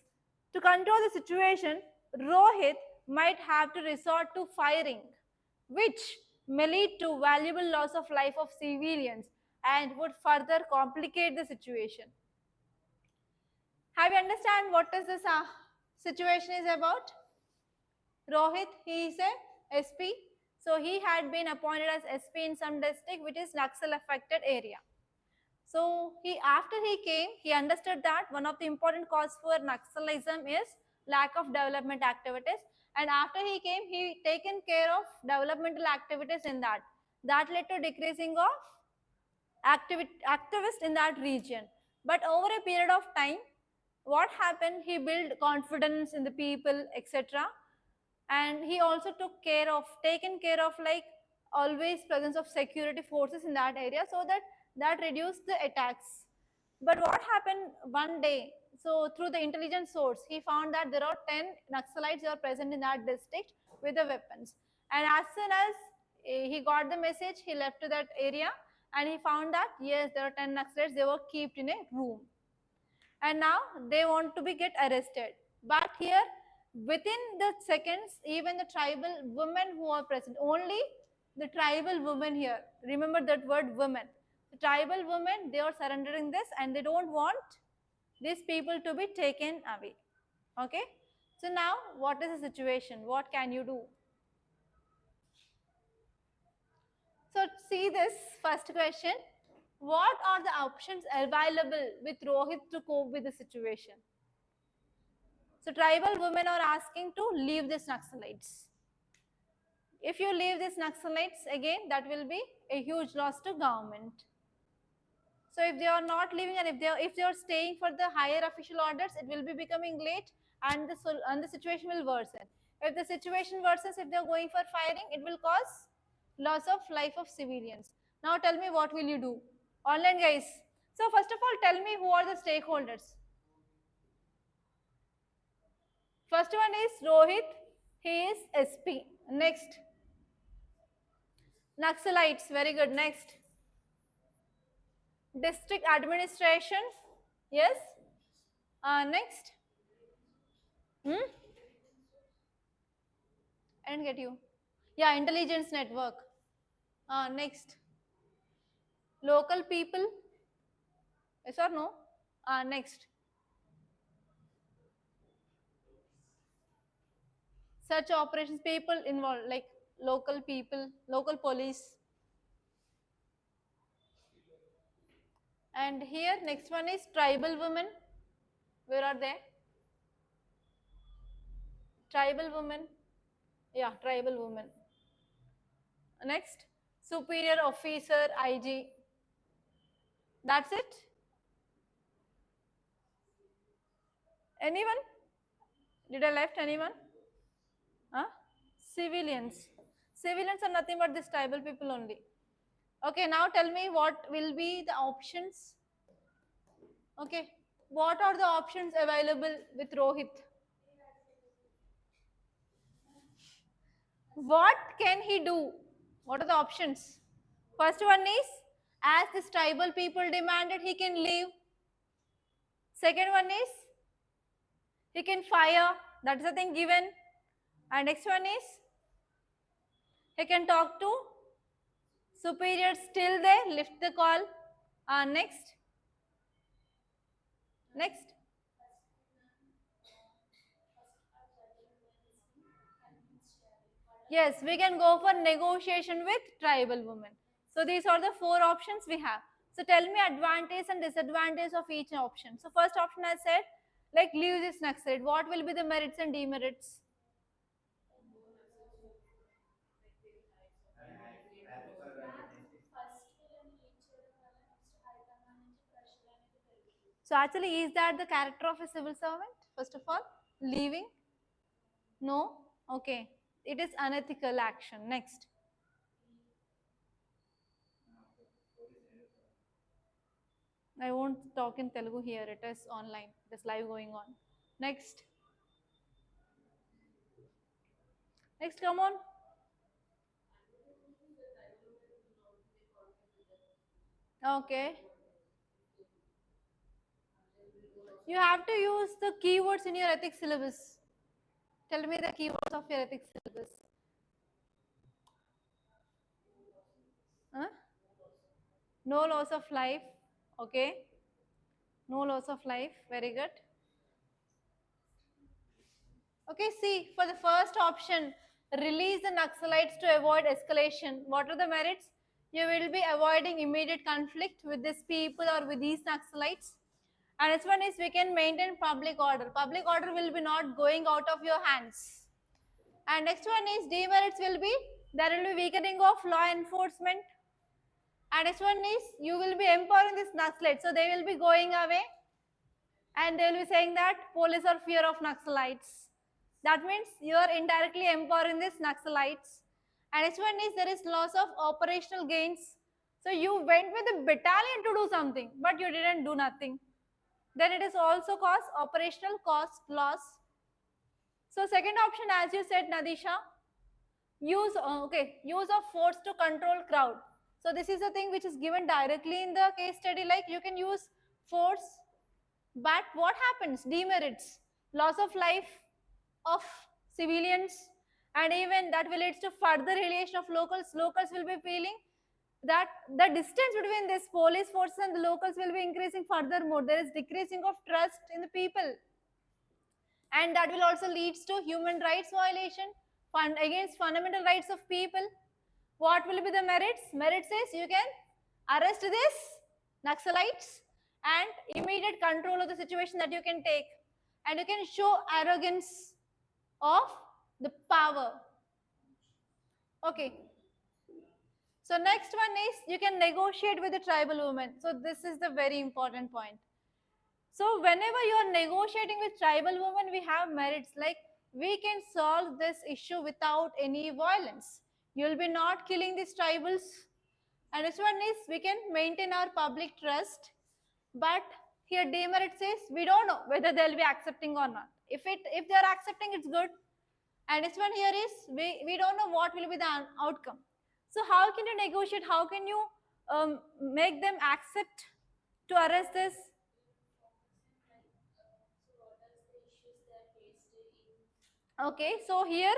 to control the situation, Rohit might have to resort to firing, which may lead to valuable loss of life of civilians and would further complicate the situation. Have you understand what is this situation is about? Rohit, he is a SP. So he had been appointed as SP in some district which is Naxal affected area. So after he came, he understood that one of the important cause for Naxalism is lack of development activities. And after he came, he taken care of developmental activities in that. That led to decreasing of activists in that region. But over a period of time, what happened? He built confidence in the people, etc. And he also taken care of like always presence of security forces in that area so that reduced the attacks. But what happened one day? So through the intelligence source, he found that there are 10 Naxalites who are present in that district with the weapons. And as soon as he got the message, he left to that area and he found that yes, there are 10 Naxalites. They were kept in a room, and now they want to be get arrested. But here Within the seconds, even the tribal women who are present, only the tribal women here, remember that word women, the tribal women, they are surrendering this and they don't want these people to be taken away. Okay, so now what is the situation, what can you do? So see this first question, what are the options available with Rohit to cope with the situation? So tribal women are asking to leave these Naxalites. If you leave these Naxalites, again, that will be a huge loss to government. So if they are not leaving and if they are staying for the higher official orders, it will be becoming late and the situation will worsen. If the situation worsens, if they are going for firing, it will cause loss of life of civilians. Now tell me, what will you do? Online guys. So first of all, tell me who are the stakeholders. First one is Rohit. He is SP. Next. Naxalites. Very good. Next. District administration. Yes. Next. Hmm? I didn't get you. Yeah, intelligence network. Next. Local people. Yes or no? Next. Such operations, people involved, like local people, local police. And here, next one is tribal women. Where are they? Tribal women. Yeah, tribal women. Next, superior officer, IG. That's it. Anyone? Did I left anyone? Huh? Civilians. Civilians are nothing but these tribal people only. Okay, now tell me what will be the options. Okay, what are the options available with Rohit? What can he do? What are the options? First one is, as this tribal people demanded, he can leave. Second one is, he can fire. That is the thing given. And next one is, he can talk to superiors till they lift the call. Next. Next. Yes, we can go for negotiation with tribal women. So these are the four options we have. So tell me advantage and disadvantage of each option. So first option I said, like leave this Naxalite. What will be the merits and demerits? So actually, is that the character of a civil servant? First of all, leaving? No? Okay. It is unethical action. Next. I won't talk in Telugu here. It is online. It is live going on. Next. Next, come on. Okay. You have to use the keywords in your ethics syllabus. Tell me the keywords of your ethics syllabus. Huh? No loss of life. Okay. No loss of life. Very good. Okay, see, for the first option, release the Naxalites to avoid escalation. What are the merits? You will be avoiding immediate conflict with these people or with these Naxalites. And next one is, we can maintain public order. Public order will be not going out of your hands. And next one is, demerits will be, there will be weakening of law enforcement. And next one is, you will be empowering this Naxalites. So they will be going away and they will be saying that police are fear of Naxalites. That means you are indirectly empowering these Naxalites. And next one is, there is loss of operational gains. So you went with a battalion to do something, but you didn't do nothing. Then it is also cause operational cost loss. So second option, as you said, Nadisha, use use of force to control crowd. So this is a thing which is given directly in the case study, like you can use force, but what happens? Demerits, loss of life, of civilians, and even that will lead to further alienation of locals. Locals will be feeling that the distance between this police force and the locals will be increasing furthermore. There is decreasing of trust in the people, and that will also leads to human rights violation against fundamental rights of people. What will be the merits? Merit says you can arrest this Naxalites and immediate control of the situation that you can take, and you can show arrogance of the power. Okay. So next one is you can negotiate with the tribal women. So this is the very important point. So whenever you are negotiating with tribal women, we have merits like we can solve this issue without any violence. You'll be not killing these tribals. And this one is we can maintain our public trust. But here demerit says we don't know whether they'll be accepting or not. If they are accepting, it's good. And this one here is we don't know what will be the outcome. So how can you negotiate? How can you make them accept to arrest this? Okay, so here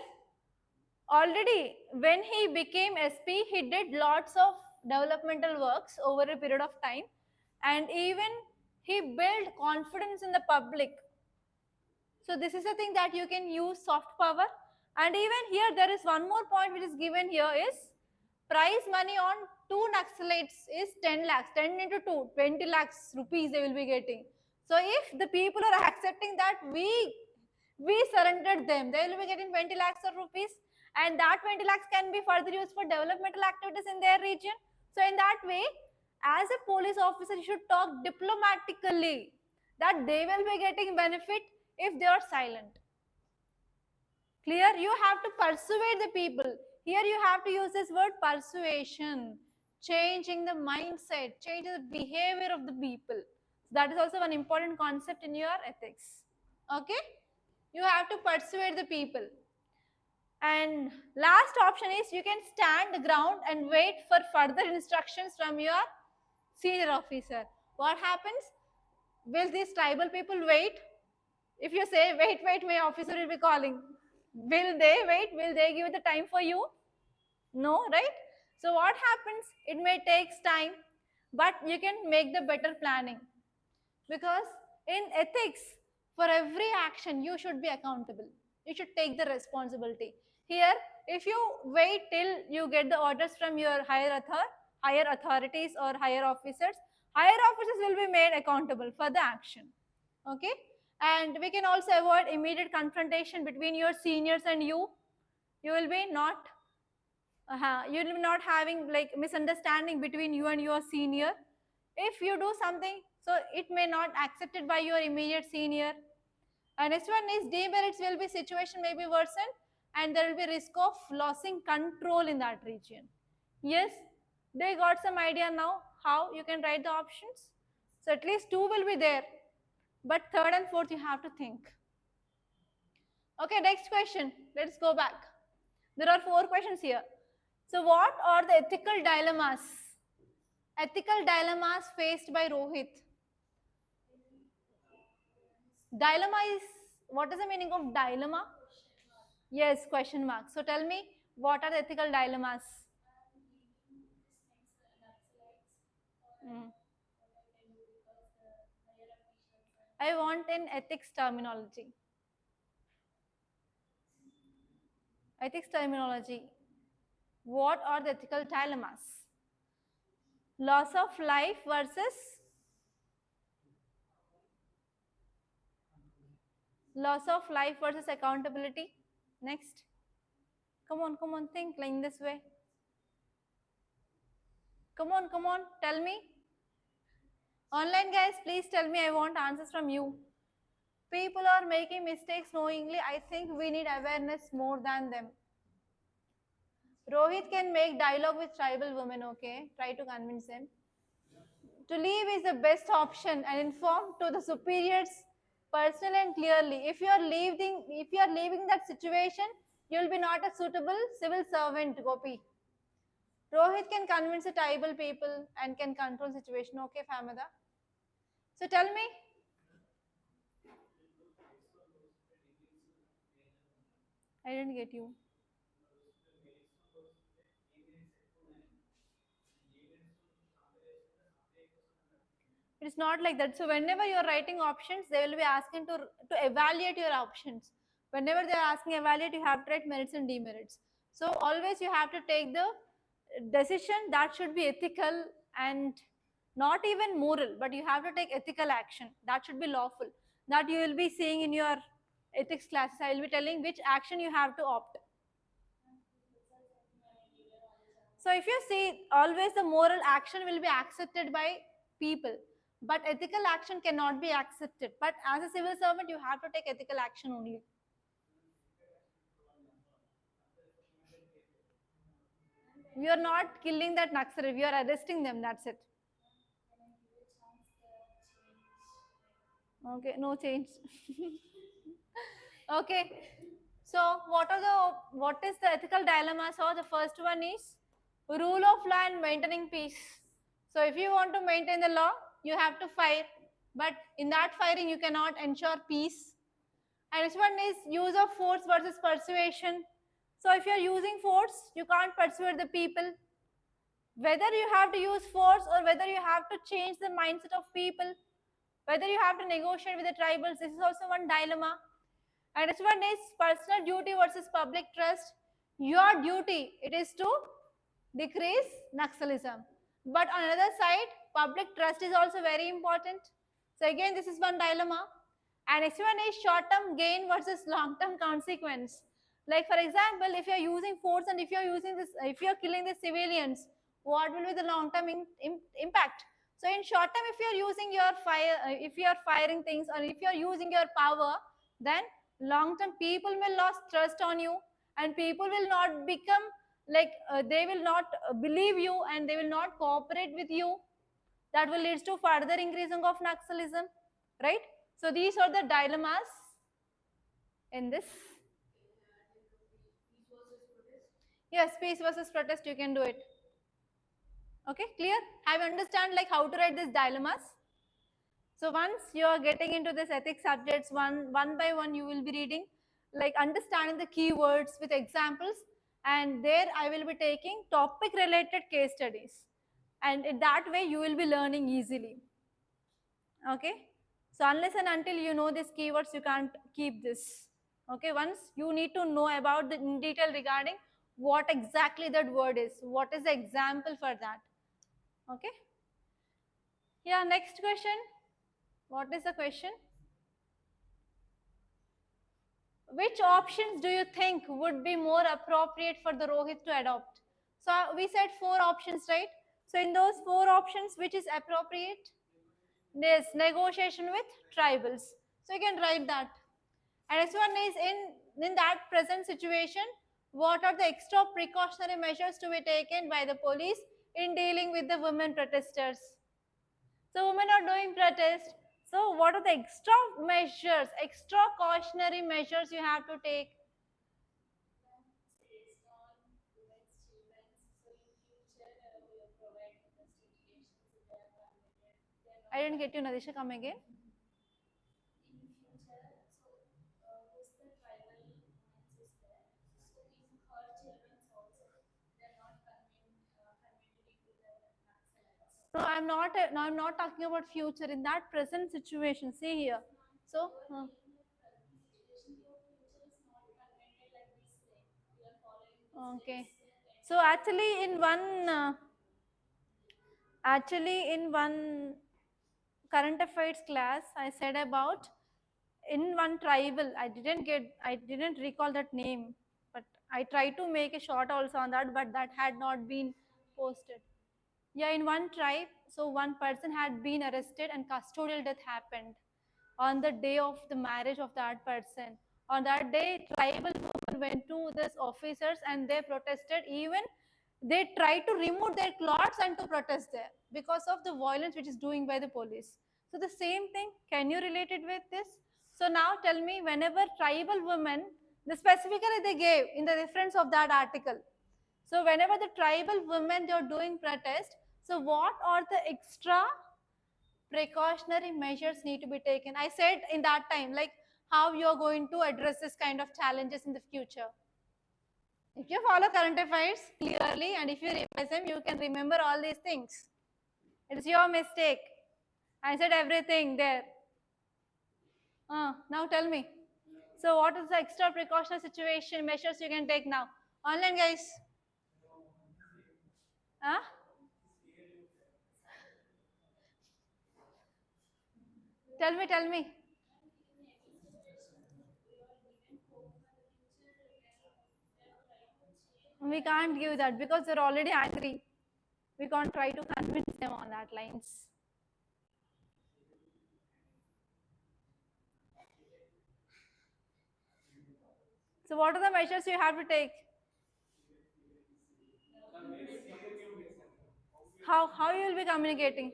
already when he became SP, he did lots of developmental works over a period of time, and even he built confidence in the public. So this is a thing that you can use soft power. And even here there is one more point which is given here is prize money on 2 Naxalites is 10 lakhs, 10 into 2, 20 lakhs rupees they will be getting. So if the people are accepting that we surrendered them, they will be getting 20 lakhs of rupees, and that 20 lakhs can be further used for developmental activities in their region. So in that way, as a police officer, you should talk diplomatically that they will be getting benefit if they are silent. Clear? You have to persuade the people. Here you have to use this word persuasion, changing the mindset, changing the behavior of the people. That is also one important concept in your ethics. Okay? You have to persuade the people. And last option is you can stand the ground and wait for further instructions from your senior officer. What happens? Will these tribal people wait? If you say, wait, my officer will be calling. Will they wait? Will they give the time for you? No, right? So what happens? It may take time, but you can make the better planning. Because in ethics, for every action, you should be accountable. You should take the responsibility. Here, if you wait till you get the orders from your higher authorities or higher officers will be made accountable for the action. Okay? And we can also avoid immediate confrontation between your seniors and you. You will be not having like misunderstanding between you and your senior. If you do something, so it may not accepted by your immediate senior. And next one is demerits will be situation may be worsened, and there will be risk of losing control in that region. Yes, they got some idea now how you can write the options. So at least 2 will be there, but 3rd and 4th you have to think. Okay, next question. Let's go back. There are 4 questions here. So what are the ethical dilemmas? Ethical dilemmas faced by Rohit. Dilemma is, what is the meaning of dilemma? Yes, question mark. So tell me, what are the ethical dilemmas? Mm. I want an ethics terminology. Ethics terminology. What are the ethical dilemmas? Loss of life versus accountability. Next. Come on, think like in this way. Come on, tell me. Online guys, please tell me, I want answers from you. People are making mistakes knowingly. I think we need awareness more than them. Rohit can make dialogue with tribal women, okay? Try to convince them. To leave is the best option and inform to the superiors personally and clearly. If you are leaving that situation, you will be not a suitable civil servant, Gopi. Rohit can convince the tribal people and can control situation. Okay, Famada. So tell me. I didn't get you. It's not like that. So whenever you're writing options, they will be asking to evaluate your options. Whenever they're asking evaluate, you have to write merits and demerits. So always you have to take the decision that should be ethical and not even moral, but you have to take ethical action. That should be lawful. That you will be seeing in your ethics classes. I will be telling which action you have to opt. So if you see, always the moral action will be accepted by people, but ethical action cannot be accepted. But as a civil servant, you have to take ethical action only. We are not killing that Naxal, we are arresting them, that's it. Okay, no change. Okay, so what is the ethical dilemma? So the first one is rule of law and maintaining peace. So if you want to maintain the law, you have to fire, but in that firing you cannot ensure peace. And next one is use of force versus persuasion. So if you are using force, you can't persuade the people. Whether you have to use force or whether you have to change the mindset of people, whether you have to negotiate with the tribals, this is also one dilemma. And next one is personal duty versus public trust. Your duty, it is to decrease Naxalism. But on another side, public trust is also very important. So again, this is one dilemma. And next one is short-term gain versus long-term consequence. Like for example, if you're using force and if you're using this, if you're killing the civilians, what will be the long-term impact? So in short term, if you're using your fire, if you're firing things, or if you're using your power, then long term people will lose trust on you, and people will not become like they will not believe you, and they will not cooperate with you. That will lead to further increasing of Naxalism, right? So these are the dilemmas in this. Yes, peace versus protest, you can do it. Okay, clear? Have you understand like how to write these dilemmas? So once you are getting into this ethics subjects, one by one you will be reading, like understanding the keywords with examples, and there I will be taking topic related case studies, and in that way you will be learning easily. Okay, so unless and until you know these keywords, you can't keep this. Okay, once you need to know about the in detail regarding what exactly that word is, what is the example for that. Okay, yeah, next question. What is the question? Which options do you think would be more appropriate for the Rohit to adopt? So we said four options, right? So in those four options, which is appropriate? Yes, negotiation with tribals. So you can write that. And next one is in that present situation, what are the extra precautionary measures to be taken by the police in dealing with the women protesters? So women are doing protest. So what are the extra measures, extra cautionary measures you have to take? I didn't get you, Nadisha. Come again. No, I'm not. No, I'm not talking about future. In that present situation, see here. So, okay. So actually in one current affairs class, I said about in one tribal. I didn't recall that name, but I tried to make a short also on that, but that had not been posted. Yeah, in one tribe, so one person had been arrested and custodial death happened on the day of the marriage of that person. On that day, tribal women went to these officers and they protested. Even they tried to remove their clothes and to protest there because of the violence which is doing by the police. So the same thing, can you relate it with this? So now tell me, whenever tribal women, the specifically they gave in the reference of that article. So whenever the tribal women they are doing protest, so what are the extra precautionary measures need to be taken? I said in that time, like how you are going to address this kind of challenges in the future. If you follow current affairs clearly and if you revise them, you can remember all these things. It's your mistake. I said everything there. Now tell me. So what is the extra precautionary situation measures you can take now? Online guys. Huh? Tell me, tell me. We can't give that because they're already angry. We can't try to convince them on that lines. So what are the measures you have to take? How you will be communicating?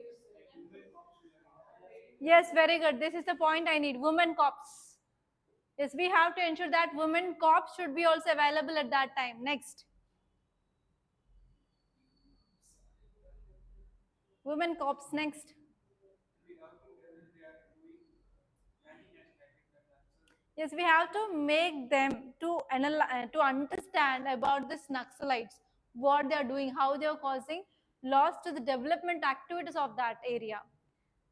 Yes, very good. This is the point I need. Women cops. Yes, we have to ensure that women cops should be also available at that time. Next. Women cops next. Yes, we have to make them to to understand about this Naxalites, what they are doing, how they are causing loss to the development activities of that area.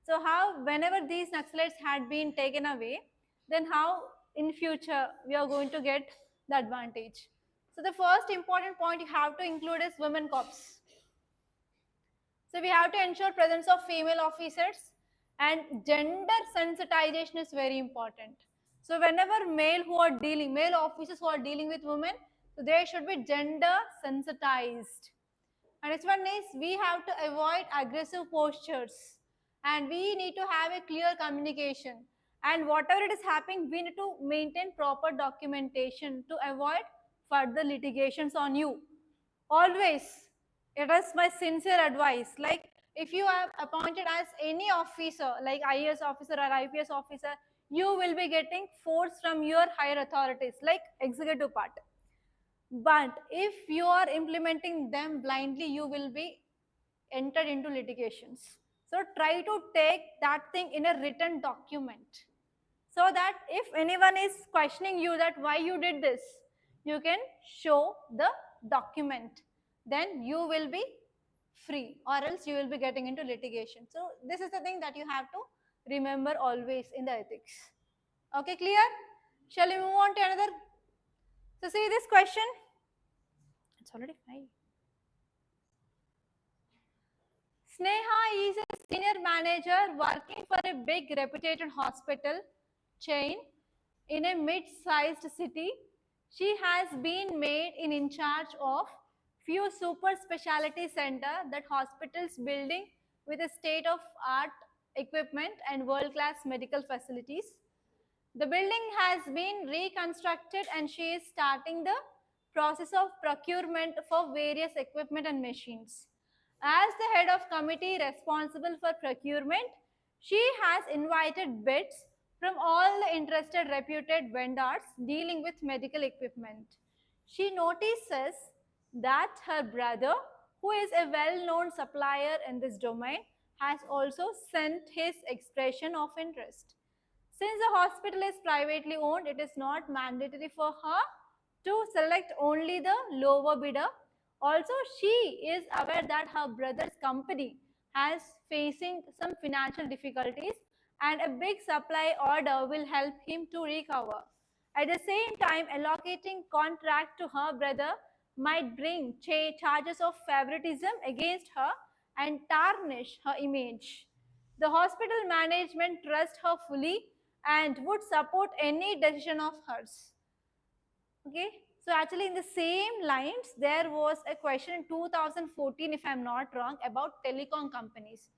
So how whenever these Naxalites had been taken away, then how in future we are going to get the advantage. So the first important point you have to include is women cops. So we have to ensure presence of female officers and gender sensitization is very important. So whenever male officers who are dealing with women, so they should be gender sensitized. And next one is we have to avoid aggressive postures and we need to have a clear communication. And whatever it is happening, we need to maintain proper documentation to avoid further litigations on you. Always, it is my sincere advice. Like if you are appointed as any officer, like IAS officer or IPS officer, you will be getting force from your higher authorities, like executive part. But if you are implementing them blindly, you will be entered into litigations. So try to take that thing in a written document so that if anyone is questioning you that why you did this, you can show the document. Then you will be free or else you will be getting into litigation. So this is the thing that you have to remember always in the ethics. Okay, clear? Shall we move on to another? So see this question. It's already 5. Sneha is a senior manager working for a big reputed hospital chain in a mid-sized city. She has been made in charge of few super specialty center that hospitals building with a state-of-art equipment and world-class medical facilities. The building has been reconstructed and she is starting the process of procurement for various equipment and machines. As the head of committee responsible for procurement, she has invited bids from all the interested reputed vendors dealing with medical equipment. She notices that her brother, who is a well-known supplier in this domain, has also sent his expression of interest. Since the hospital is privately owned, it is not mandatory for her to select only the lower bidder. Also, she is aware that her brother's company has facing some financial difficulties and a big supply order will help him to recover. At the same time, allocating contract to her brother might bring charges of favoritism against her and tarnish her image. The hospital management trusts her fully and would support any decision of hers. Okay, so actually in the same lines, there was a question in 2014, if I'm not wrong, about telecom companies.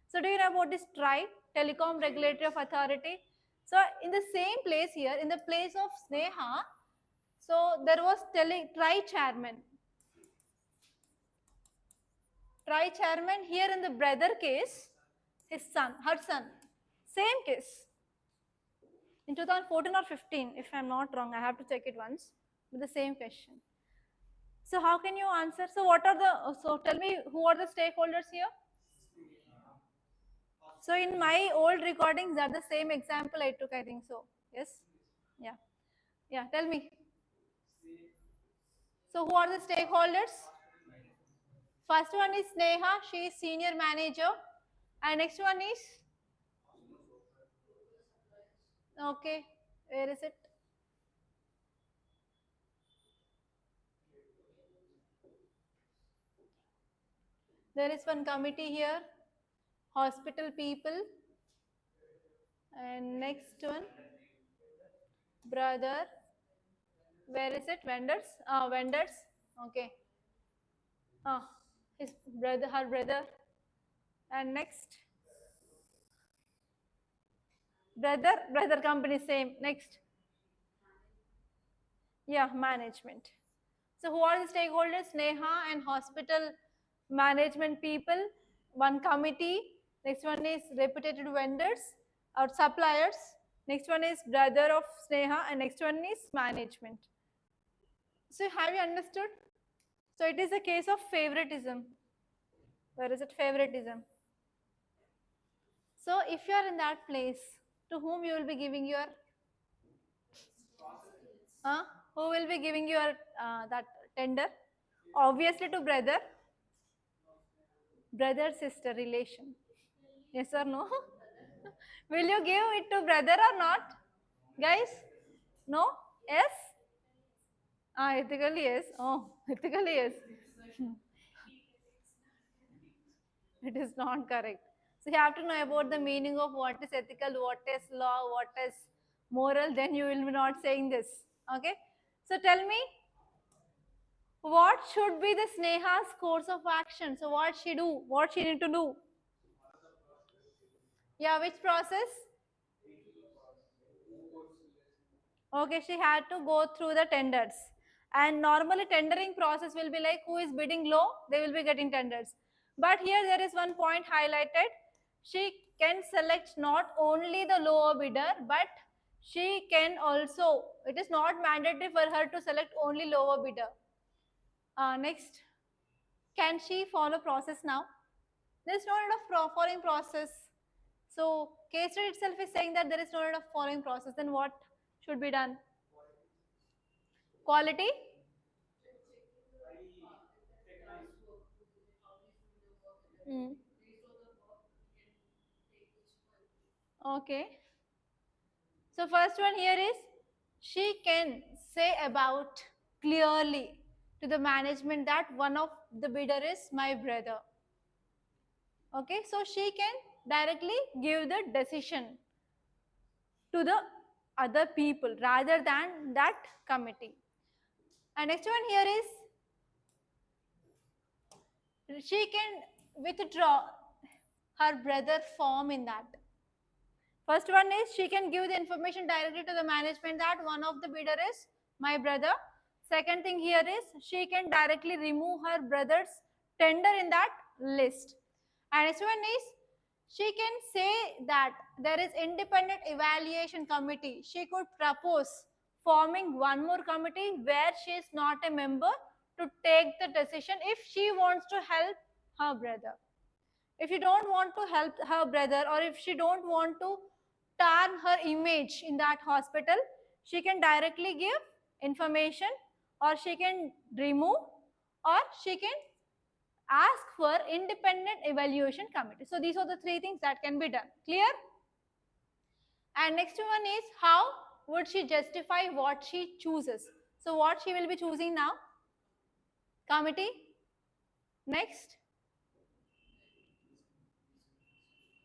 So do you know about this TRAI, Telecom Regulatory of Authority? So in the same place here, in the place of Sneha, so there was TRAI chairman. TRAI chairman here in the brother case, his son, her son, same case. In 2014 or 15, if I'm not wrong, I have to check it once with the same question. So how can you answer? So what are the, so tell me who are the stakeholders here? So in my old recordings, that the same example I took, I think so. Yes. Yeah. Yeah, tell me. So who are the stakeholders? First one is Sneha, she is senior manager. And next one is, okay, where is it? There is one committee here, hospital people. And next one, brother. Where is it? Vendors? Vendors. Okay. His brother, her brother. And next, brother company, same. Next, yeah, management. So who are the stakeholders? Neha and hospital management people, one committee. Next one is reputed vendors or suppliers. Next one is brother of Sneha, and next one is management. So have you understood? So it is a case of favoritism. Where is it? Favoritism. So if you are in that place, to whom you will be giving your, uh, who will be giving your that tender? Obviously to brother sister relation. Yes or no? Will you give it to brother or not? Guys? No? Yes? Ethically yes. Oh, ethically yes. It is not correct. So you have to know about the meaning of what is ethical, what is law, what is moral, then you will be not saying this. Okay? So tell me, what should be the Sneha's course of action? So what she do? What she need to do? Yeah, which process? Okay, she had to go through the tenders. And normally tendering process will be like who is bidding low, they will be getting tenders. But here there is one point highlighted. She can select not only the lower bidder, but she can also, it is not mandatory for her to select only lower bidder. Next, can she follow process now? There is no need of following process. So case study itself is saying that there is no need of following process. Then what should be done? Quality. Mm. Okay. So first one here is she can say about clearly to the management that one of the bidder is my brother. Okay. So she can directly give the decision to the other people rather than that committee. And next one here is she can withdraw her brother form in that. First one is she can give the information directly to the management that one of the bidder is my brother. Second thing here is she can directly remove her brother's tender in that list. And next one is she can say that there is independent evaluation committee. She could propose forming one more committee where she is not a member to take the decision if she wants to help her brother. If you don't want to help her brother or if she don't want to tarn her image in that hospital, she can directly give information or she can remove or she can ask for independent evaluation committee. So these are the three things that can be done. Clear? And next one is how would she justify what she chooses? So what she will be choosing now? Committee. Next.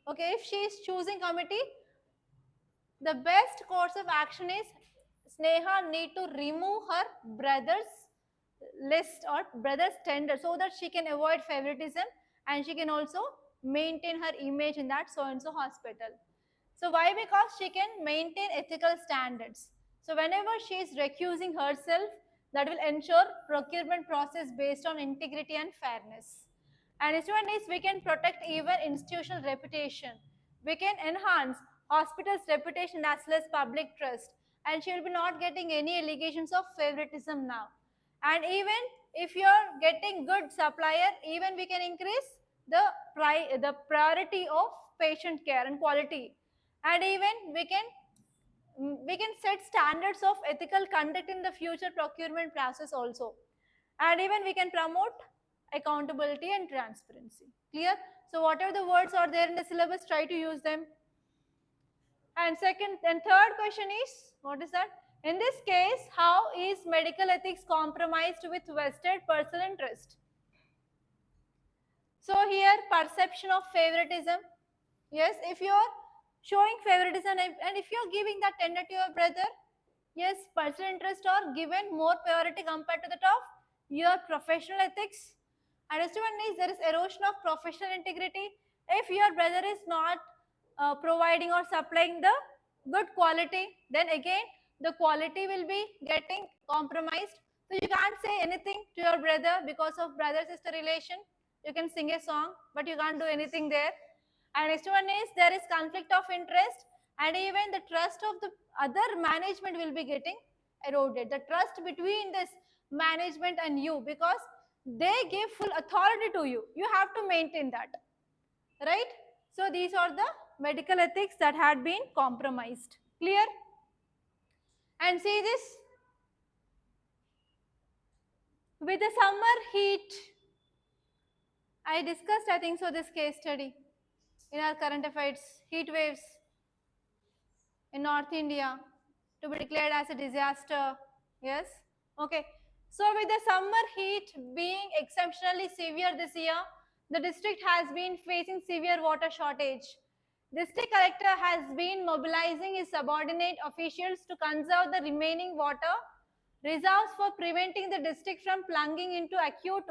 Okay, if she is choosing committee, the best course of action is Sneha need to remove her brother's list or brother's tender so that she can avoid favoritism and she can also maintain her image in that so and so hospital. So why? Because she can maintain ethical standards. So whenever she is recusing herself, that will ensure procurement process based on integrity and fairness. And this one is we can protect even institutional reputation. We can enhance hospital's reputation as well as public trust. And she will be not getting any allegations of favoritism now. And even if you are getting good supplier, even we can increase the priority of patient care and quality. And even we can we can set standards of ethical conduct in the future procurement process also. And even we can promote accountability and transparency. Clear? So whatever the words are there in the syllabus, try to use them. And second and third question is, what is that? In this case, how is medical ethics compromised with vested personal interest? So here, perception of favoritism. Yes, if you are showing favoritism and if you are giving that tender to your brother, yes, personal interest are given more priority compared to that of your professional ethics. And next one is there is erosion of professional integrity. If your brother is not providing or supplying the good quality, then again the quality will be getting compromised. So you can't say anything to your brother because of brother-sister relation. You can sing a song, but you can't do anything there. And next one is there is conflict of interest, and even the trust of the other management will be getting eroded. The trust between this management and you, because they give full authority to you. You have to maintain that, right? So these are the medical ethics that had been compromised. Clear? And see this, with the summer heat, I discussed, I think so, this case study in our current affairs, heat waves in North India to be declared as a disaster. Yes? Okay. So with the summer heat being exceptionally severe this year, the district has been facing severe water shortage. District collector has been mobilizing his subordinate officials to conserve the remaining water reserves for preventing the district from plunging into acute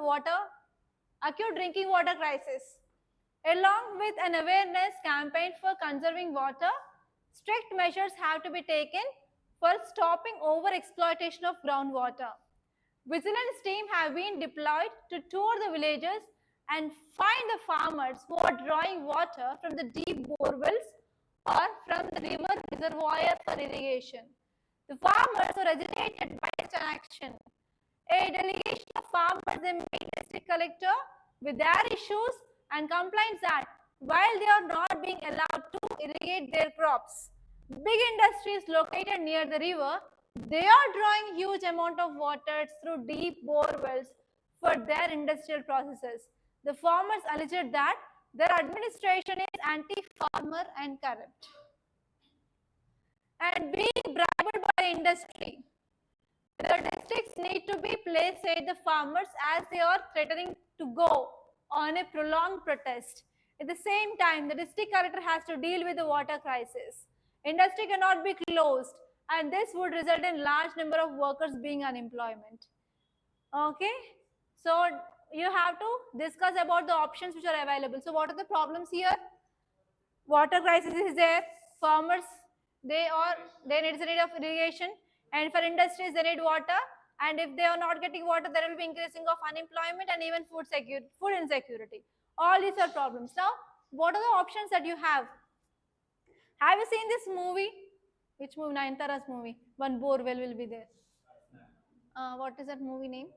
drinking water crisis. Along with an awareness campaign for conserving water, strict measures have to be taken for stopping over-exploitation of groundwater. Vigilance teams have been deployed to tour the villages and find the farmers who are drawing water from the deep borewells or from the river reservoir for irrigation. The farmers were agitated by such an action. A delegation of farmers they meet district collector with their issues and complains that while they are not being allowed to irrigate their crops, big industries located near the river, they are drawing huge amount of water through deep bore wells for their industrial processes. The farmers alleged that their administration is anti-farmer and corrupt. And being bribed by industry, the districts need to be placed at the farmers as they are threatening to go on a prolonged protest. At the same time, the district collector has to deal with the water crisis. Industry cannot be closed, and this would result in large number of workers being unemployment. Okay, so you have to discuss about the options which are available. So what are the problems here? Water crisis is there. Farmers, they need of irrigation, and for industries they need water, and if they are not getting water, there will be increasing of unemployment and even food insecurity. All these are problems. Now what are the options that you have? Have you seen this movie? Which movie? Nayanthara's movie. One borewell will be there. What is that movie name?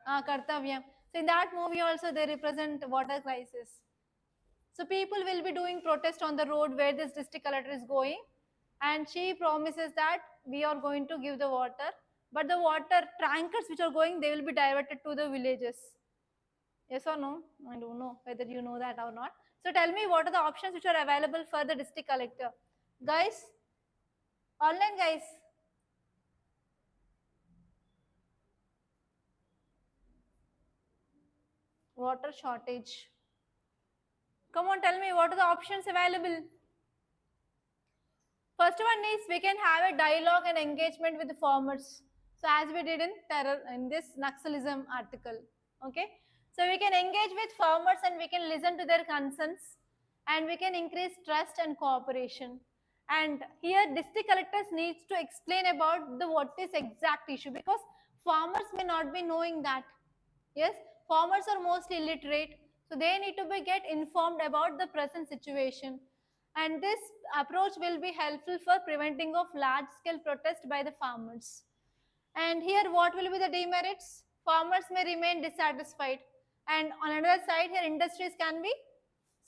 Kartavyam. So in that movie also they represent water crisis. So people will be doing protest on the road where this district collector is going, and she promises that we are going to give the water, but the water tankers which are going, they will be diverted to the villages. Yes or no? I don't know whether you know that or not. So tell me, what are the options which are available for the district collector? Guys, online guys. Water shortage. Come on, tell me, what are the options available? First one is we can have a dialogue and engagement with the farmers. So as we did in this Naxalism article, okay? So we can engage with farmers and we can listen to their concerns, and we can increase trust and cooperation. And here district collectors needs to explain about the what is exact issue, because farmers may not be knowing that. Yes, farmers are mostly illiterate, so they need to be get informed about the present situation. And this approach will be helpful for preventing of large scale protest by the farmers. And here what will be the demerits? Farmers may remain dissatisfied, and on another side here industries can be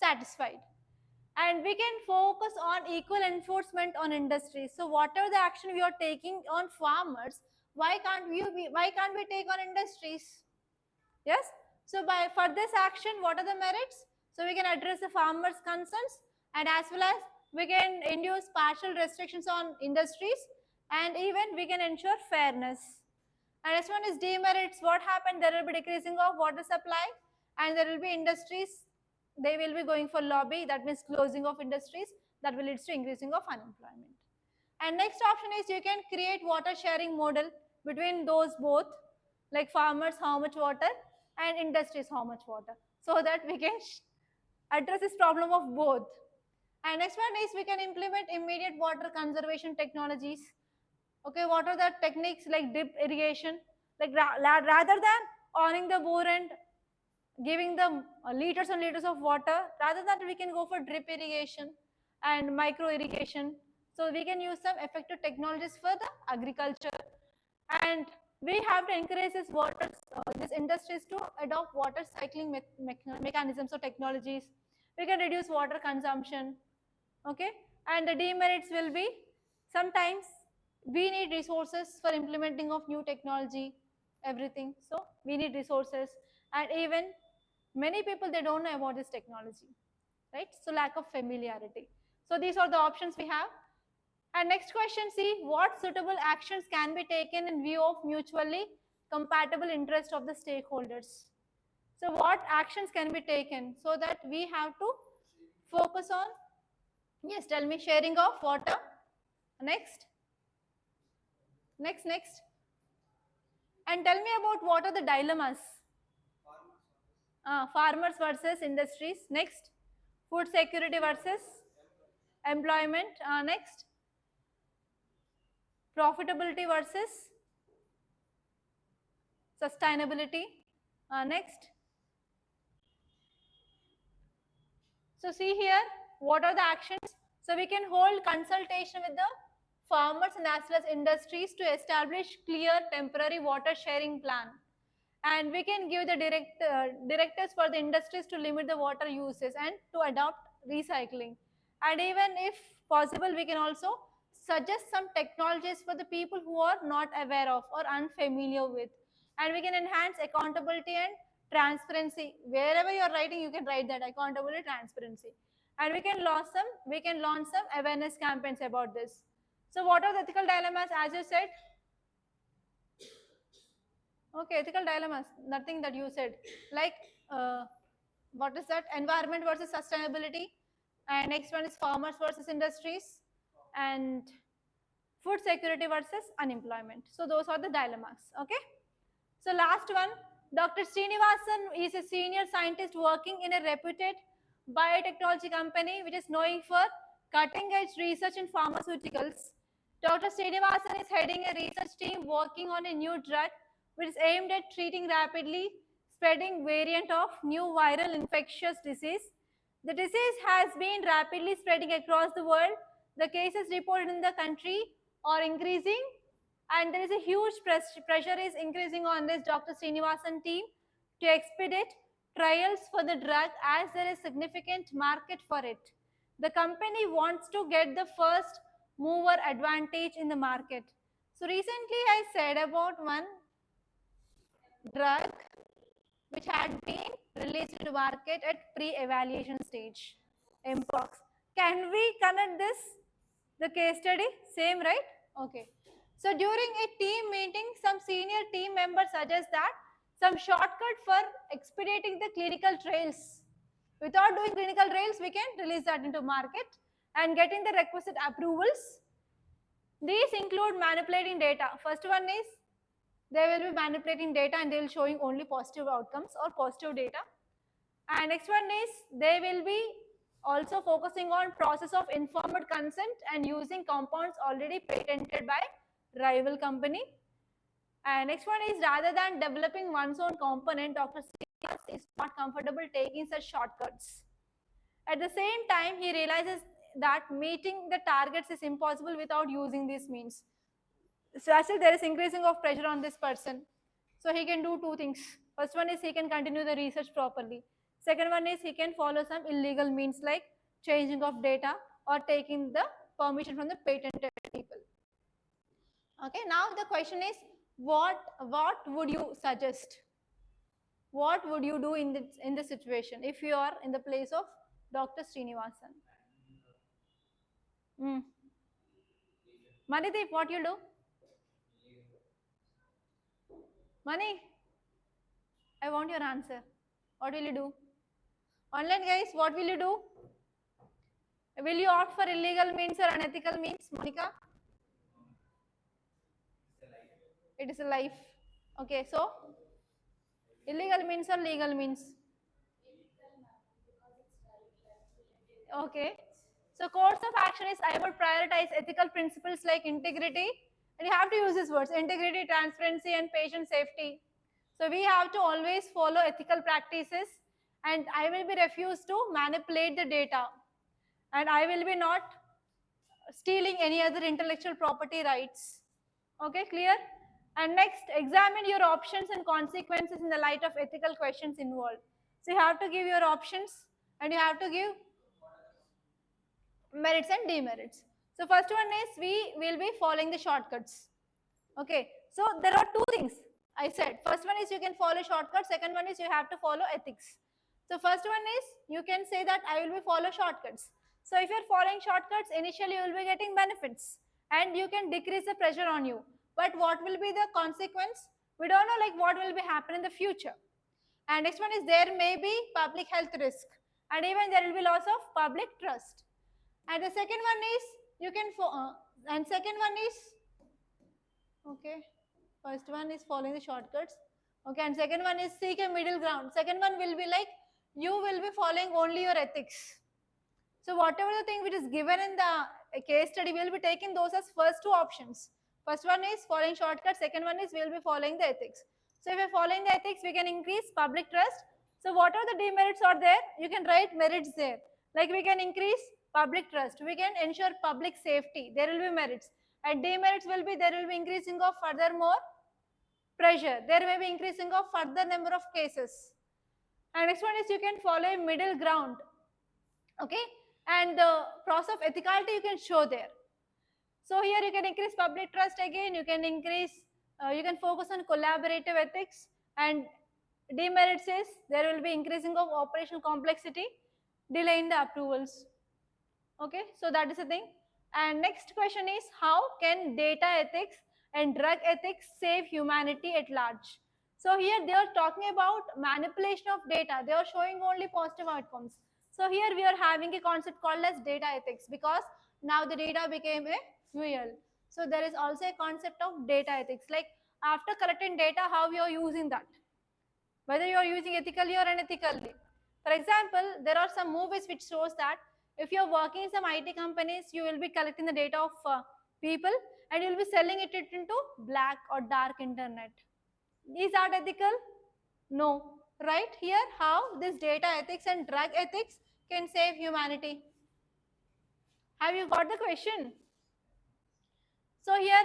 satisfied. And we can focus on equal enforcement on industries. So whatever the action we are taking on farmers, why can't we take on industries? Yes. So for this action, what are the merits? So we can address the farmers' concerns, and as well as we can induce partial restrictions on industries, and even we can ensure fairness. And next one is demerits. What happened? There will be decreasing of water supply, and there will be industries. They will be going for lobby. That means closing of industries. That will lead to increasing of unemployment. And next option is you can create water sharing model between those both, like farmers how much water and industries how much water, so that we can address this problem of both. And next one is we can implement immediate water conservation technologies. Okay, what are the techniques like drip irrigation? Like rather than owning the bore and giving them liters and liters of water, rather than we can go for drip irrigation and micro irrigation. So we can use some effective technologies for the agriculture, and we have to encourage these industries to adopt water cycling mechanisms or technologies. We can reduce water consumption. Okay, and the demerits will be sometimes we need resources for implementing of new technology, everything. So we need resources, and even many people they don't know about this technology, right? So lack of familiarity. So these are the options we have. And next question, see what suitable actions can be taken in view of mutually compatible interest of the stakeholders. So what actions can be taken so that we have to focus on, yes, tell me, sharing of water. Next. And tell me about what are the dilemmas. Farmers versus industries. Next. Food security versus employment. Next. Profitability versus sustainability. Next. So see here, what are the actions? So we can hold consultation with the farmers and as well as industries to establish clear temporary water sharing plan. And we can give the directives for the industries to limit the water uses and to adopt recycling. And even if possible, we can also suggest some technologies for the people who are not aware of or unfamiliar with. And we can enhance accountability and transparency. Wherever you're writing, you can write that accountability, transparency. And we can launch some awareness campaigns about this. So what are the ethical dilemmas? As you said, okay, ethical dilemmas, nothing that you said. Like, what is that? Environment versus sustainability. And next one is farmers versus industries. And food security versus unemployment. So those are the dilemmas, okay? So last one, Dr. Srinivasan is a senior scientist working in a reputed biotechnology company which is known for cutting edge research in pharmaceuticals. Dr. Srinivasan is heading a research team working on a new drug which is aimed at treating rapidly spreading variant of new viral infectious disease. The disease has been rapidly spreading across the world. The cases reported in the country are increasing, and there is a huge pressure is increasing on this Dr. Srinivasan team to expedite trials for the drug as there is significant market for it. The company wants to get the first mover advantage in the market. So recently I said about one drug which had been released to market at pre-evaluation stage, Mpox. Can we connect this, the case study? Same, right? Okay. So during a team meeting, some senior team members suggest that some shortcut for expediting the clinical trials. Without doing clinical trials, we can release that into market and getting the requisite approvals. These include manipulating data. First one is they will be manipulating data and they will showing only positive outcomes or positive data. And next one is they will be also focusing on process of informed consent and using compounds already patented by rival company. And next one is rather than developing one's own component, Dr. Srikas is not comfortable taking such shortcuts. At the same time, he realizes that meeting the targets is impossible without using these means. So actually there is increasing of pressure on this person. So he can do two things. First one is he can continue the research properly. Second one is he can follow some illegal means like changing of data or taking the permission from the patented people. Okay, now the question is, what would you suggest? What would you do in this situation if you are in the place of Dr. Srinivasan? Manideep, what you do? Mani, I want your answer. What will you do? Online guys, what will you do? Will you opt for illegal means or unethical means, Monica? It is a life. Okay, so illegal means or legal means? Okay. So course of action is I would prioritize ethical principles like integrity, and you have to use these words: integrity, transparency, and patient safety. So we have to always follow ethical practices, and I will be refused to manipulate the data, and I will be not stealing any other intellectual property rights. Okay, clear? And next, examine your options and consequences in the light of ethical questions involved. So you have to give your options and you have to give merits and demerits. So first one is we will be following the shortcuts. Okay, so there are two things I said. First one is you can follow shortcuts. Second one is you have to follow ethics. So first one is you can say that I will be follow shortcuts. So if you're following shortcuts, initially you will be getting benefits and you can decrease the pressure on you. But what will be the consequence? We don't know like what will be happen in the future. And next one is there may be public health risk and even there will be loss of public trust. And the second one is you can and second one is okay. First one is following the shortcuts. Okay, and second one is seek a middle ground. Second one will be like you will be following only your ethics. So whatever the thing which is given in the case study, we will be taking those as first two options. First one is following shortcuts. Second one is we will be following the ethics. So if we are following the ethics, we can increase public trust. So whatever the demerits are there, you can write merits there. Like we can increase public trust. We can ensure public safety. There will be merits. And demerits will be there will be increasing of furthermore pressure. There may be increasing of further number of cases. And next one is you can follow a middle ground. Okay, and the process of ethicality you can show there. So here you can increase public trust again. You can increase. You can focus on collaborative ethics, and demerits is there will be increasing of operational complexity, delay in the approvals. Okay, so that is the thing. And next question is how can data ethics and drug ethics save humanity at large? So here they are talking about manipulation of data. They are showing only positive outcomes. So here we are having a concept called as data ethics because now the data became a fuel. So there is also a concept of data ethics, like after collecting data, how you are using that, whether you are using ethically or unethically. For example, there are some movies which shows that if you are working in some IT companies, you will be collecting the data of people and you will be selling it into black or dark internet. Is that ethical? No. Right here, how this data ethics and drug ethics can save humanity? Have you got the question? So here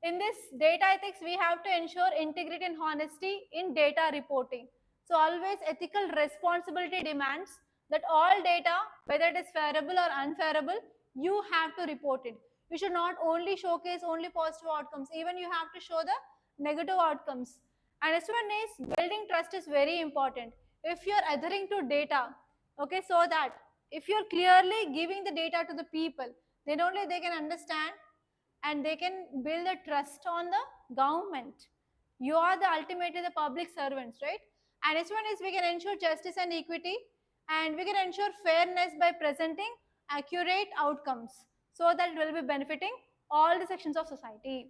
in this data ethics, we have to ensure integrity and honesty in data reporting. So always ethical responsibility demands that all data, whether it is favorable or unfavorable, you have to report it. You should not only showcase only positive outcomes, even you have to show the negative outcomes. And next one is building trust is very important. If you are adhering to data, okay, so that if you are clearly giving the data to the people, then only they can understand and they can build a trust on the government. You are the ultimately the public servants, right? And next one is we can ensure justice and equity, and we can ensure fairness by presenting accurate outcomes so that it will be benefiting all the sections of society.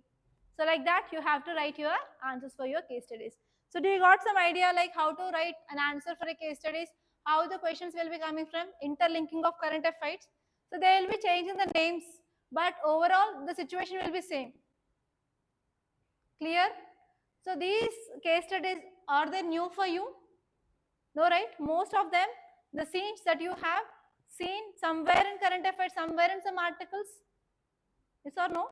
So like that, you have to write your answers for your case studies. So do you got some idea like how to write an answer for a case studies, how the questions will be coming from, interlinking of current affairs? So they will be changing the names, but overall the situation will be same. Clear? So these case studies, are they new for you? No, right? Most of them, the scenes that you have seen somewhere in current affairs, somewhere in some articles. Yes or no?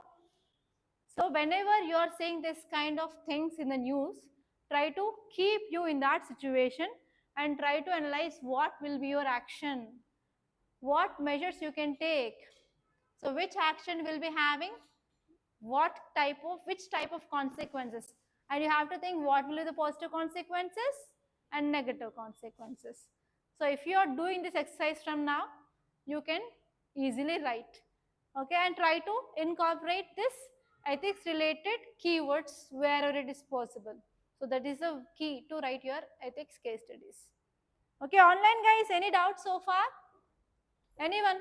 So whenever you are seeing this kind of things in the news, try to keep you in that situation and try to analyze what will be your action. what measures you can take. So which action will be having which type of consequences, and you have to think what will be the positive consequences and negative consequences. So if you are doing this exercise from now, you can easily write, okay, and try to incorporate this ethics related keywords wherever it is possible. So that is the key to write your ethics case studies. Okay, online guys, any doubts so far? Anyone?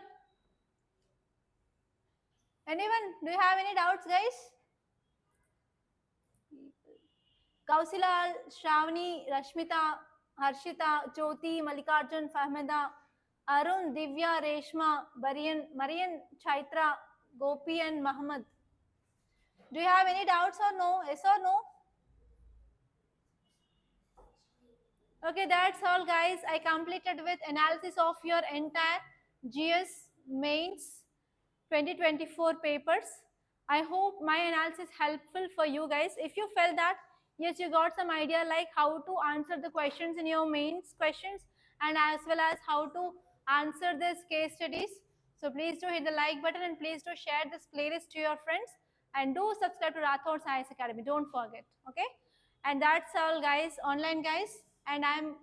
Anyone? Do you have any doubts, guys? Kausilal, Shravani, Rashmita, Harshita, Jyoti, Malikarjun, Fahmida, Arun, Divya, Reshma, Marian, Chaitra, Gopi, and Muhammad. Do you have any doubts or no? Yes or no? Okay, that's all, guys. I completed with analysis of your entire GS mains 2024 papers. I hope my analysis helpful for you guys. If you felt that, yes, you got some idea like how to answer the questions in your mains questions and as well as how to answer this case studies. So please do hit the like button and please do share this playlist to your friends and do subscribe to Rathod Science Academy. Don't forget, okay? And that's all, guys, online guys. And I'm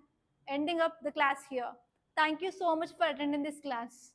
ending up the class here. Thank you so much for attending this class.